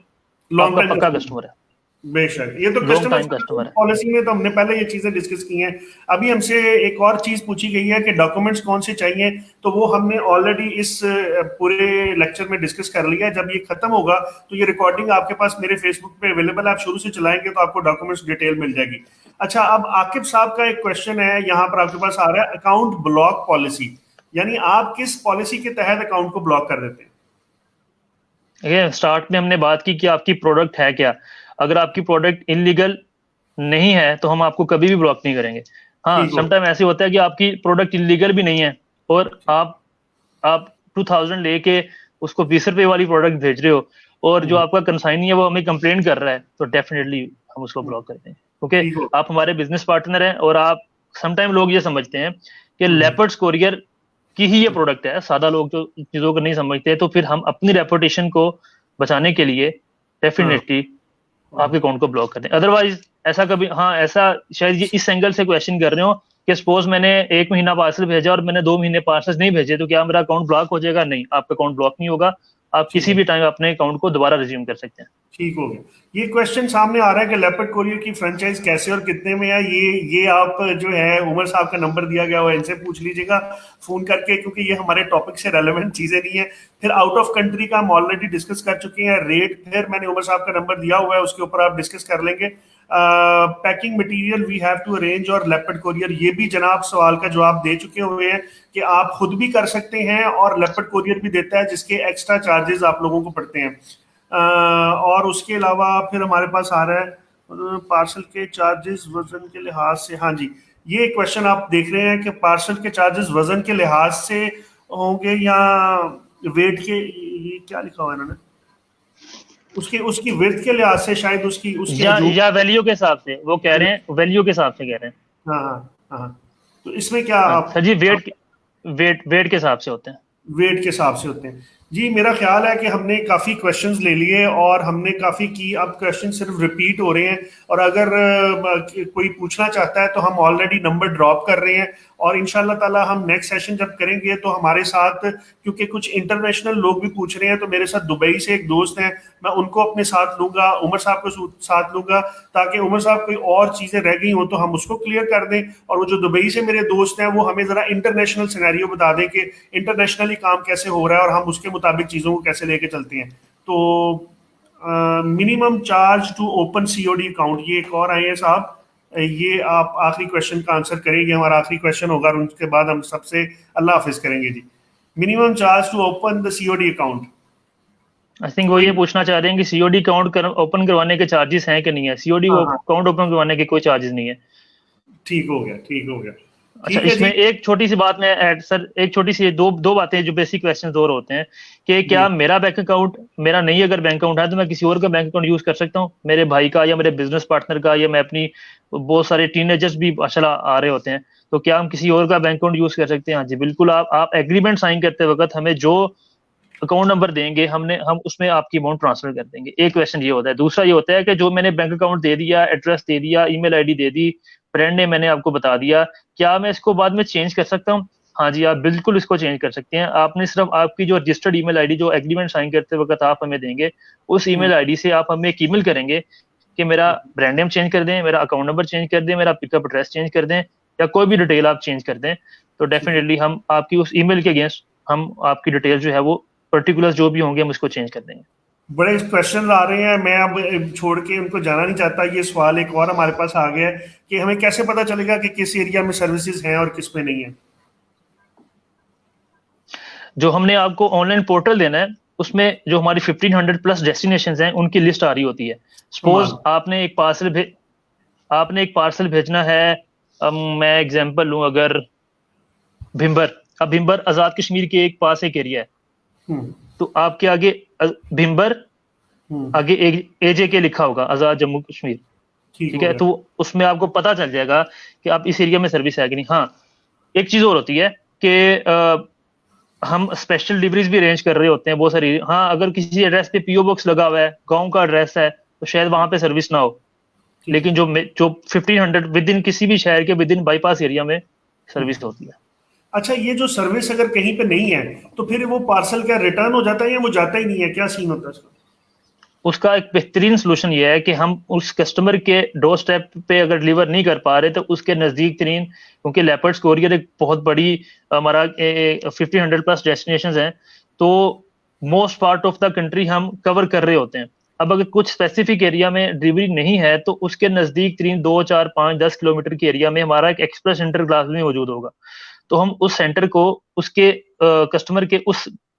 आपका पक्का कस्टमर है। बेशक, ये तो कस्टमर पॉलिसी में तो हमने पहले ये चीजें डिस्कस की हैं। अभी हमसे एक और चीज पूछी गई है कि डॉक्यूमेंट्स कौन से चाहिए, तो वो हमने ऑलरेडी इस पूरे लेक्चर में डिस्कस कर लिया है। जब ये खत्म होगा तो ये रिकॉर्डिंग आपके पास मेरे फेसबुक पे अवेलेबल है, आप शुरू से चलाएंगे तो आपको डॉक्यूमेंट्स डिटेल मिल जाएगी। अच्छा, अब आकिब साहब का एक क्वेश्चन है यहाँ पर आपके पास आ रहा है, अकाउंट ब्लॉक पॉलिसी, यानी आप किस पॉलिसी के तहत अकाउंट को ब्लॉक कर देते हैं। स्टार्ट में हमने बात की कि आपकी प्रोडक्ट है क्या। अगर आपकी प्रोडक्ट इलीगल नहीं है तो हम आपको कभी भी ब्लॉक नहीं करेंगे। हाँ, समटाइम ऐसे होता है कि आपकी प्रोडक्ट इलीगल भी नहीं है और आप 2000 लेके उसको 20 रुपए वाली प्रोडक्ट भेज रहे हो, और जो आपका कंसाइनी है वो हमें कंप्लेंट कर रहा है, तो डेफिनेटली हम उसको ब्लॉक करते हैं, क्योंकि आप हमारे बिजनेस पार्टनर हैं। और आप समटाइम लोग ये समझते हैं कि लेपर्ड्स कोरियर की ही ये प्रोडक्ट है, सादा लोग जो चीजों को नहीं समझते, तो फिर हम अपनी रेपुटेशन को बचाने के लिए डेफिनेटली आपके अकाउंट को ब्लॉक कर दें। अदरवाइज ऐसा कभी, हाँ ऐसा शायद ये इस एंगल से क्वेश्चन कर रहे हो कि सपोज मैंने 1 महीना पार्सल भेजा और मैंने 2 महीने पार्सल नहीं भेजे, तो क्या मेरा अकाउंट ब्लॉक हो जाएगा? नहीं, आपका अकाउंट ब्लॉक नहीं होगा। आप किसी भी टाइम अपने अकाउंट को दोबारा रिज्यूम कर सकते हैं। ठीक हो गया। ये क्वेश्चन सामने आ रहा है कि लेपर्ड कोरियर की फ्रेंचाइज कैसे और कितने में है। ये आप जो है उमर साहब का नंबर दिया गया हुआ है, इनसे पूछ लीजिएगा फोन करके, क्योंकि ये हमारे टॉपिक से रेलेवेंट चीजें नहीं है। फिर आउट ऑफ कंट्री का हम ऑलरेडी डिस्कस कर चुके हैं। रेट फिर मैंने उमर साहब का नंबर दिया हुआ है, उसके ऊपर आप डिस्कस कर लेंगे। Packing material we have to arrange और लेपर्ड कोरियर, ये भी जनाब सवाल का जवाब दे चुके हुए हैं कि आप खुद भी कर सकते हैं और लेपर्ड कोरियर भी देता है, जिसके एक्स्ट्रा चार्जेस आप लोगों को पड़ते हैं। और उसके अलावा फिर हमारे पास आ रहा है पार्सल के चार्जेस वजन के लिहाज से। हाँ जी, ये क्वेश्चन आप देख रहे हैं कि पार्सल के चार्जेस वजन के लिहाज से होंगे या वेट के, ये क्या लिखा हुआ है इन्होंने, उसकी उसकी विड्थ के लिहाज से शायद, उसकी उसके या वैल्यू के हिसाब से वो कह रहे हैं, वैल्यू के हिसाब से कह रहे हैं। हाँ हाँ हाँ। तो इसमें क्या आप सर जी वेट के हिसाब से होते हैं। वेट के हिसाब से होते हैं जी। मेरा ख्याल है कि हमने काफ़ी क्वेश्चंस ले लिए और हमने काफ़ी की, अब क्वेश्चन सिर्फ रिपीट हो रहे हैं। और अगर कोई पूछना चाहता है तो हम ऑलरेडी नंबर ड्रॉप कर रहे हैं, और इंशाल्लाह ताला हम नेक्स्ट सेशन जब करेंगे तो हमारे साथ, क्योंकि कुछ इंटरनेशनल लोग भी पूछ रहे हैं, तो मेरे साथ दुबई से एक दोस्त हैं, मैं उनको अपने साथ लूंगा, उमर साहब को साथ लूंगा, ताकि उमर साहब कोई और चीज़ें रह गई हो तो हम उसको क्लियर कर दें, और वो जो दुबई से मेरे दोस्त हैं वो हमें ज़रा इंटरनेशनल सिनेरियो बता दें कि इंटरनेशनली काम कैसे हो रहा है और हम उसके मुताबिक चीज़ों को कैसे लेके चलते हैं। तो minimum charge to open COD account, ये एक और आए हैं साहब, ये आप आखिरी क्वेश्चन का आंसर करेंगे, हमारा आखिरी क्वेश्चन होगा और उसके बाद हम सबसे अल्लाह हाफिज करेंगे जी। Minimum charge to open the COD account, I think वो ये पूछना चाह रहे हैं कि सीओडी अकाउंट ओपन करवाने के चार्जेस हैं कि नहीं है। सीओडी अकाउंट ओपन करवाने के कोई चार्जेस नहीं है। ठीक हो गया, ठीक हो गया। अच्छा, इसमें एक छोटी सी बात मैं ऐड, सर एक छोटी सी दो बातें जो बेसिक क्वेश्चन और होते हैं कि क्या मेरा बैंक अकाउंट, मेरा नहीं अगर बैंक अकाउंट है तो मैं किसी और का बैंक अकाउंट यूज कर सकता हूँ, मेरे भाई का या मेरे बिजनेस पार्टनर का, या मैं अपनी, बहुत सारे टीनेजर्स भी माशाल्लाह आ रहे होते हैं, तो क्या हम किसी और का बैंक अकाउंट यूज कर सकते हैं? हाँ जी बिल्कुल। आप एग्रीमेंट साइन करते वक्त हमें जो अकाउंट नंबर देंगे हम उसमें आपकी अमाउंट ट्रांसफर कर देंगे। एक क्वेश्चन ये होता है। दूसरा ये होता है कि जो मैंने बैंक अकाउंट दे दिया, एड्रेस दे दिया, ईमेल आईडी दे दी, फ्रेंड ने मैंने आपको बता दिया, क्या मैं इसको बाद में चेंज कर सकता हूँ? हाँ जी, आप बिल्कुल इसको चेंज कर सकते हैं। आपने सिर्फ आपकी जो रजिस्टर्ड ईमेल आईडी जो एग्रीमेंट साइन करते वक्त आप हमें देंगे, उस ईमेल आईडी से आप हमें एक ईमेल करेंगे कि मेरा ब्रांड नेम चेंज कर दें, मेरा अकाउंट नंबर चेंज कर दें, मेरा पिकअप एड्रेस चेंज कर दें, या कोई भी डिटेल आप चेंज कर दें, तो डेफिनेटली हम आपकी उस ईमेल के अगेंस्ट हम आपकी डिटेल जो है वो पर्टिकुलर जो भी होंगे हम उसको चेंज कर देंगे। बड़े क्वेश्चन आ रहे हैं, मैं अब छोड़ के उनको जाना नहीं चाहता। ये सवाल एक और हमारे पास आ गया है कि हमें कैसे पता चलेगा कि किस एरिया में सर्विसेज हैं और किस में नहीं है। जो हमने आपको ऑनलाइन पोर्टल देना है उसमें जो हमारी 1500 प्लस डेस्टिनेशंस हैं उनकी लिस्ट आ रही होती है। सपोज आपने एक पार्सल भेजना है, मैं एग्जांपल लूं, अगर भिम्बर आजाद कश्मीर के एक पास एक एरिया है, तो आपके आगे भिम्बर आगे एजे के लिखा होगा, आजाद जम्मू कश्मीर, ठीक है, तो उसमें आपको पता चल जाएगा कि आप इस एरिया में सर्विस है कि नहीं। हाँ, एक चीज और होती है कि हम स्पेशल डिलीवरीज भी अरेंज कर रहे होते हैं बहुत सारी। हाँ, अगर किसी एड्रेस पे पीओ बॉक्स लगा हुआ है, गांव का एड्रेस है, तो शायद वहां पे सर्विस ना हो, लेकिन जो 1500 विद इन किसी भी शहर के विद इन बाईपास एरिया में सर्विस होती है। अच्छा, ये जो सर्विस अगर कहीं पे नहीं है तो फिर वो पार्सल क्या रिटर्न हो जाता है या वो जाता ही नहीं है, क्या सीन होता है इसका? उसका एक बेहतरीन सोल्यूशन ये है कि हम उस कस्टमर के डोर स्टेप पे अगर डिलीवर नहीं कर पा रहे तो उसके नजदीक तरीन, क्योंकि लेपर्ड्स कोरियर एक बहुत बड़ी हमारा 1500 प्लस डेस्टिनेशंस हैं, तो most part of the country हम कवर कर रहे होते हैं। अब अगर कुछ स्पेसिफिक एरिया में डिलीवरी नहीं है तो उसके नजदीक तरीन 2, 4, 5, 10 किलोमीटर के एरिया में हमारा एक एक्सप्रेस सेंटर क्लास में मौजूद होगा। तो हम उस सेंटर को उसके कस्टमर के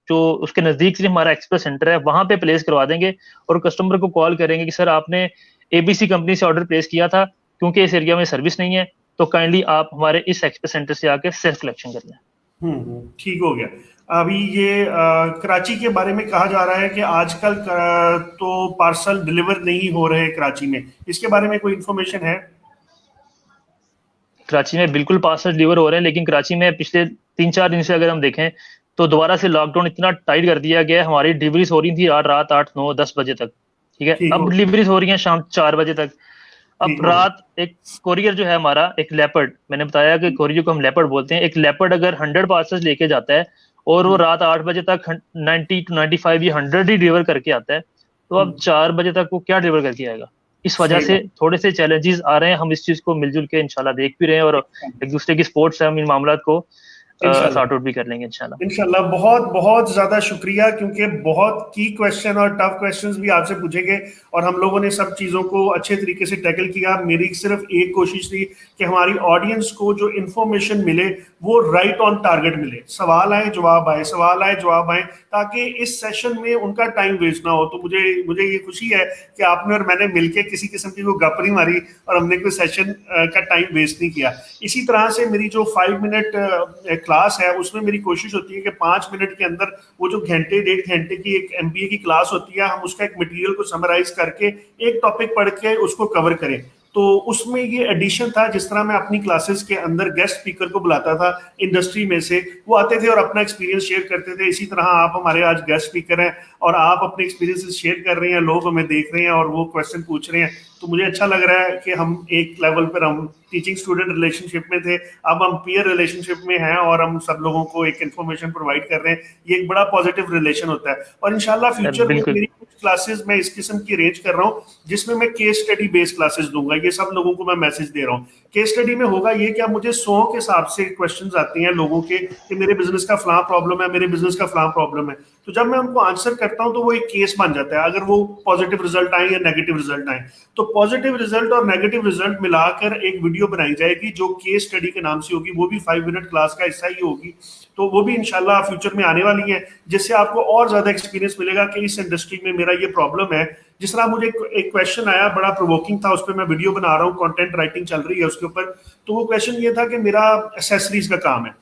जो उसके नजदीक से हमारा एक्सप्रेस सेंटर है वहां पे प्लेस करवा देंगे, और कस्टमर को कॉल करेंगे कि सर आपने एबीसी कंपनी से ऑर्डर प्लेस किया था, क्योंकि इस एरिया में सर्विस नहीं है, तो काइंडली आप हमारे इस एक्सप्रेस सेंटर से आके सेल्फ कलेक्शन कर लें। ठीक हो गया। अभी ये कराची के बारे में कहा जा रहा है कि आजकल तो पार्सल डिलीवर नहीं हो रहे कराची में, इसके बारे में कोई इन्फॉर्मेशन है? कराची में बिल्कुल पार्सल डिलीवर हो रहे हैं, लेकिन कराची में पिछले 3-4 दिन से अगर हम देखें तो दोबारा से लॉकडाउन इतना टाइट कर दिया गया है। हमारी डिलीवरीज हो रही थी रात 8, 9, 10 बजे तक, ठीक है, अब डिलीवरीज हो रही हैं शाम 4 बजे तक। अब रात एक कोरियर जो है हमारा, एक लेपर्ड, मैंने बताया कि कोरियर को हम लेपर्ड बोलते हैं, एक लेपर्ड अगर 100 पार्सल लेके जाता है और वो रात 8 बजे तक 90 to 95 या 100 ही डिलीवर करके आता है, तो अब 4 बजे तक वो क्या डिलीवर करके आएगा? इस वजह सही से बात। थोड़े से चैलेंजेस आ रहे हैं, हम इस चीज को मिलजुल के इंशाल्लाह देख भी रहे हैं, और एक दूसरे की सपोर्ट से हम इन मामलात को इंशाल्लाह सॉर्ट आउट भी कर लेंगे इंशाल्लाह। इंशाल्लाह। बहुत बहुत ज्यादा शुक्रिया, क्योंकि बहुत की क्वेश्चन और टफ क्वेश्चंस भी आपसे पूछेंगे और हम लोगों ने सब चीज़ों को अच्छे तरीके से टैकल किया। मेरी सिर्फ एक कोशिश थी कि हमारी ऑडियंस को जो इन्फॉर्मेशन मिले वो राइट ऑन टारगेट मिले, सवाल आए जवाब आए, सवाल आए जवाब आए, ताकि इस सेशन में उनका टाइम वेस्ट ना हो। तो मुझे मुझे ये खुशी है कि आपने और मैंने मिलके किसी किस्म की वो गप नहीं मारी और हमने कोई सेशन का टाइम वेस्ट नहीं किया। इसी तरह से मेरी जो 5 मिनट क्लास है उसमें मेरी कोशिश होती है कि 5 मिनट के अंदर वो जो घंटे 1.5 घंटे की एक MBA की क्लास होती है, हम उसका एक मटेरियल को समराइज करके एक टॉपिक पढ़ के उसको कवर करें। तो उसमें ये एडिशन था, जिस तरह मैं अपनी क्लासेस के अंदर गेस्ट स्पीकर को बुलाता था इंडस्ट्री में से, वो आते थे और अपना एक्सपीरियंस शेयर करते थे। इसी तरह आप हमारे आज गेस्ट स्पीकर हैं और आप अपने एक्सपीरियंसेस शेयर कर रहे हैं, लोग हमें देख रहे हैं और वो क्वेश्चन पूछ रहे हैं। तो मुझे अच्छा लग रहा है कि हम एक लेवल पर, हम टीचिंग स्टूडेंट रिलेशनशिप में थे, अब हम पीयर रिलेशनशिप में हैं और हम सब लोगों को एक इन्फॉर्मेशन प्रोवाइड कर रहे हैं। ये एक बड़ा पॉजिटिव रिलेशन होता है। और इंशाल्लाह फ्यूचर में बिल्कुल मेरी कुछ क्लासेस मैं इस किस्म की अरेंज कर रहा हूँ जिसमें मैं केस स्टडी बेस्ड क्लासेस दूंगा। ये सब लोगों को मैं मैसेज दे रहा हूँ। केस स्टडी में होगा ये कि मुझे 100 के हिसाब से क्वेश्चंस आते हैं लोगों के कि मेरे बिजनेस का फलां प्रॉब्लम है, मेरे बिजनेस का फलां प्रॉब्लम है। तो जब मैं उनको आंसर करता हूं तो वो एक केस बन जाता है, अगर वो पॉजिटिव रिजल्ट आए या नेगेटिव रिजल्ट आए। तो पॉजिटिव रिजल्ट और नेगेटिव रिजल्ट मिलाकर एक वीडियो बनाई जाएगी जो केस स्टडी के नाम से होगी, वो भी 5 मिनट क्लास का हिस्सा ही होगी। तो वो भी इंशाल्लाह फ्यूचर में आने वाली है, जिससे आपको और ज्यादा एक्सपीरियंस मिलेगा कि इस इंडस्ट्री में मेरा ये प्रॉब्लम है। जिस तरह मुझे एक क्वेश्चन आया, बड़ा प्रोवोकिंग था, उस पर मैं वीडियो बना रहा हूँ, कंटेंट राइटिंग चल रही है उसके ऊपर। तो वो क्वेश्चन ये था कि मेरा एसेसरीज का काम है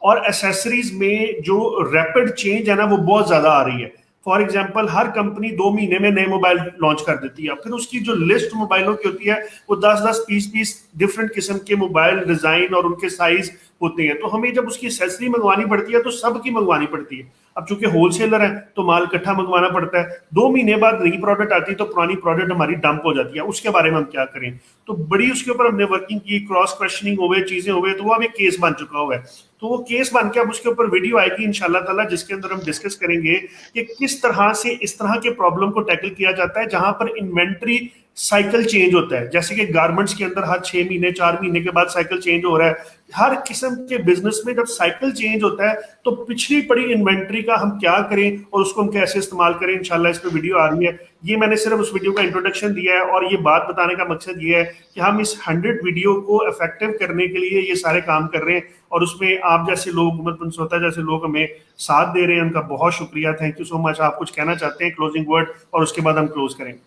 और एसेसरीज में जो रैपिड चेंज है ना वो बहुत ज्यादा आ रही है। फॉर एग्जाम्पल, हर कंपनी 2 महीने में नए मोबाइल लॉन्च कर देती है, फिर उसकी जो लिस्ट मोबाइलों की होती है वो 10-10, 20-20 डिफरेंट किस्म के मोबाइल डिजाइन और उनके साइज होते हैं। तो हमें जब उसकी एसेसरी मंगवानी पड़ती है तो सबकी मंगवानी पड़ती है। अब चूंकि होलसेलर है तो माल इकट्ठा मंगवाना पड़ता है। 2 महीने बाद नई प्रोडक्ट आती है तो पुरानी प्रोडक्ट हमारी डंप हो जाती है, उसके बारे में हम क्या करें। तो बड़ी उसके ऊपर हमने वर्किंग की, क्रॉस क्वेश्चनिंग हुए, चीजें हुए, तो वो अब एक केस बन चुका हुआ है। तो वो केस बन के अब उसके ऊपर वीडियो आएगी इंशाल्लाह ताला, जिसके अंदर हम डिस्कस करेंगे कि किस तरह से इस तरह के प्रॉब्लम को टैकल किया जाता है जहां पर इन्वेंट्री साइकिल चेंज होता है। जैसे कि गारमेंट्स के अंदर हर 6 महीने 4 महीने के बाद साइकिल चेंज हो रहा है, हर किस्म के बिजनेस में जब साइकिल चेंज होता है तो पिछली पड़ी इन्वेंट्री का हम क्या करें और उसको हम कैसे इस्तेमाल करें। इंशाल्लाह इस पर वीडियो आ रही है। ये मैंने सिर्फ उस वीडियो का इंट्रोडक्शन दिया है और ये बात बताने का मकसद ये है कि हम इस 100 वीडियो को इफेक्टिव करने के लिए ये सारे काम कर रहे हैं और उसमें आप जैसे लोग, उमर पंसोता जैसे लोग हमें साथ दे रहे हैं, उनका बहुत शुक्रिया। Thank you so much. आप कुछ कहना चाहते हैं क्लोजिंग वर्ड और उसके बाद हम क्लोज करेंगे?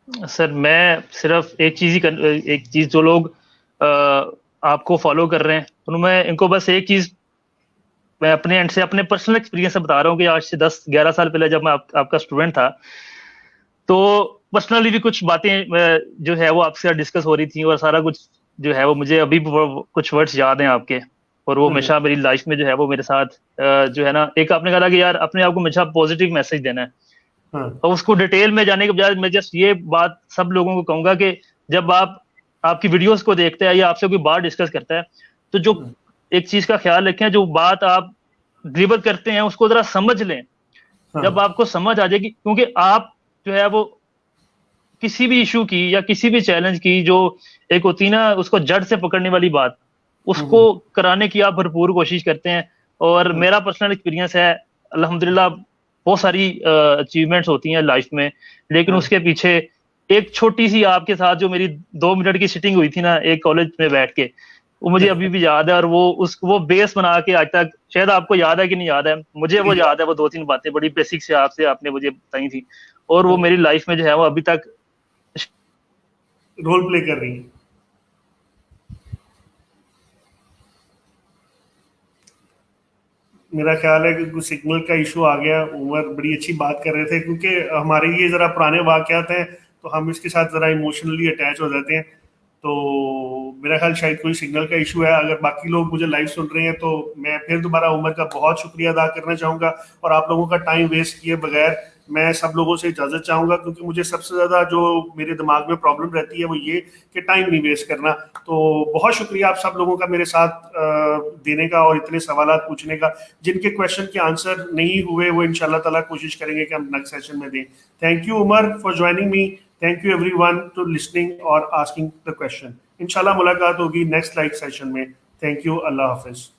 सर, मैं सिर्फ एक चीज जो लोग आपको फॉलो कर रहे हैं उनमें इनको बस एक चीज मैं अपने एंड से, अपने पर्सनल एक्सपीरियंस से बता रहा हूँ कि आज से 10-11 साल पहले जब मैं आपका स्टूडेंट था तो पर्सनली भी कुछ बातें जो है वो आपके साथ डिस्कस हो रही थी और सारा कुछ जो है वो मुझे अभी भी कुछ वर्ड्स याद हैं आपके, और वो हमेशा मेरी लाइफ में जो है वो मेरे साथ जो है ना, एक आपने कहा कि यार अपने आप को हमेशा पॉजिटिव मैसेज देना है। तो उसको डिटेल में जाने के बजाय मैं जस्ट ये बात सब लोगों को कहूंगा कि जब आप आपकी वीडियोस को देखते हैं या आपसे कोई बात डिस्कस करता है तो जो एक चीज का ख्याल रखें, जो बात आप डिलीवर करते हैं उसको जरा समझ लें। जब आपको समझ आ जाएगी, क्योंकि आप जो है वो किसी भी इशू की या किसी भी चैलेंज की जो एक होती है ना उसको जड़ से पकड़ने वाली बात, उसको कराने की आप भरपूर कोशिश करते हैं। और मेरा पर्सनल एक्सपीरियंस है, अल्हम्दुलिल्लाह बहुत सारी अचीवमेंट्स होती हैं लाइफ में, लेकिन उसके पीछे एक छोटी सी आपके साथ जो मेरी 2 मिनट की सिटिंग हुई थी ना एक कॉलेज में बैठ के, वो मुझे अभी भी याद है। और वो बेस बना के आज तक, शायद आपको याद है कि नहीं याद है, मुझे वो याद है। वो 2-3 बातें बड़ी बेसिक से आपने मुझे बताई थी और वो मेरी लाइफ में जो है वो अभी तक रोल प्ले कर रही है। मेरा ख्याल है कि कुछ सिग्नल का इशू आ गया। उमर बड़ी अच्छी बात कर रहे थे, क्योंकि हमारे ये जरा पुराने वाकयात हैं तो हम इसके साथ जरा इमोशनली अटैच हो जाते हैं। तो मेरा ख्याल शायद कोई सिग्नल का इशू है। अगर बाकी लोग मुझे लाइव सुन रहे हैं तो मैं फिर दोबारा उमर का बहुत शुक्रिया अदा करना चाहूँगा और आप लोगों का टाइम वेस्ट किए बगैर मैं सब लोगों से इजाज़त चाहूँगा, क्योंकि मुझे सबसे ज़्यादा जो मेरे दिमाग में प्रॉब्लम रहती है वो ये कि टाइम नहीं वेस्ट करना। तो बहुत शुक्रिया आप सब लोगों का मेरे साथ देने का और इतने सवालात पूछने का। जिनके क्वेश्चन के आंसर नहीं हुए वो इंशाल्लाह ताला कोशिश करेंगे कि हम नेक्स्ट सेशन में दें। Thank you Umar for joining me, thank you everyone to listening और आस्किंग द क्वेश्चन। इंशाल्लाह मुलाकात होगी नेक्स्ट लाइव सेशन में। थैंक यू, अल्लाह हाफिज।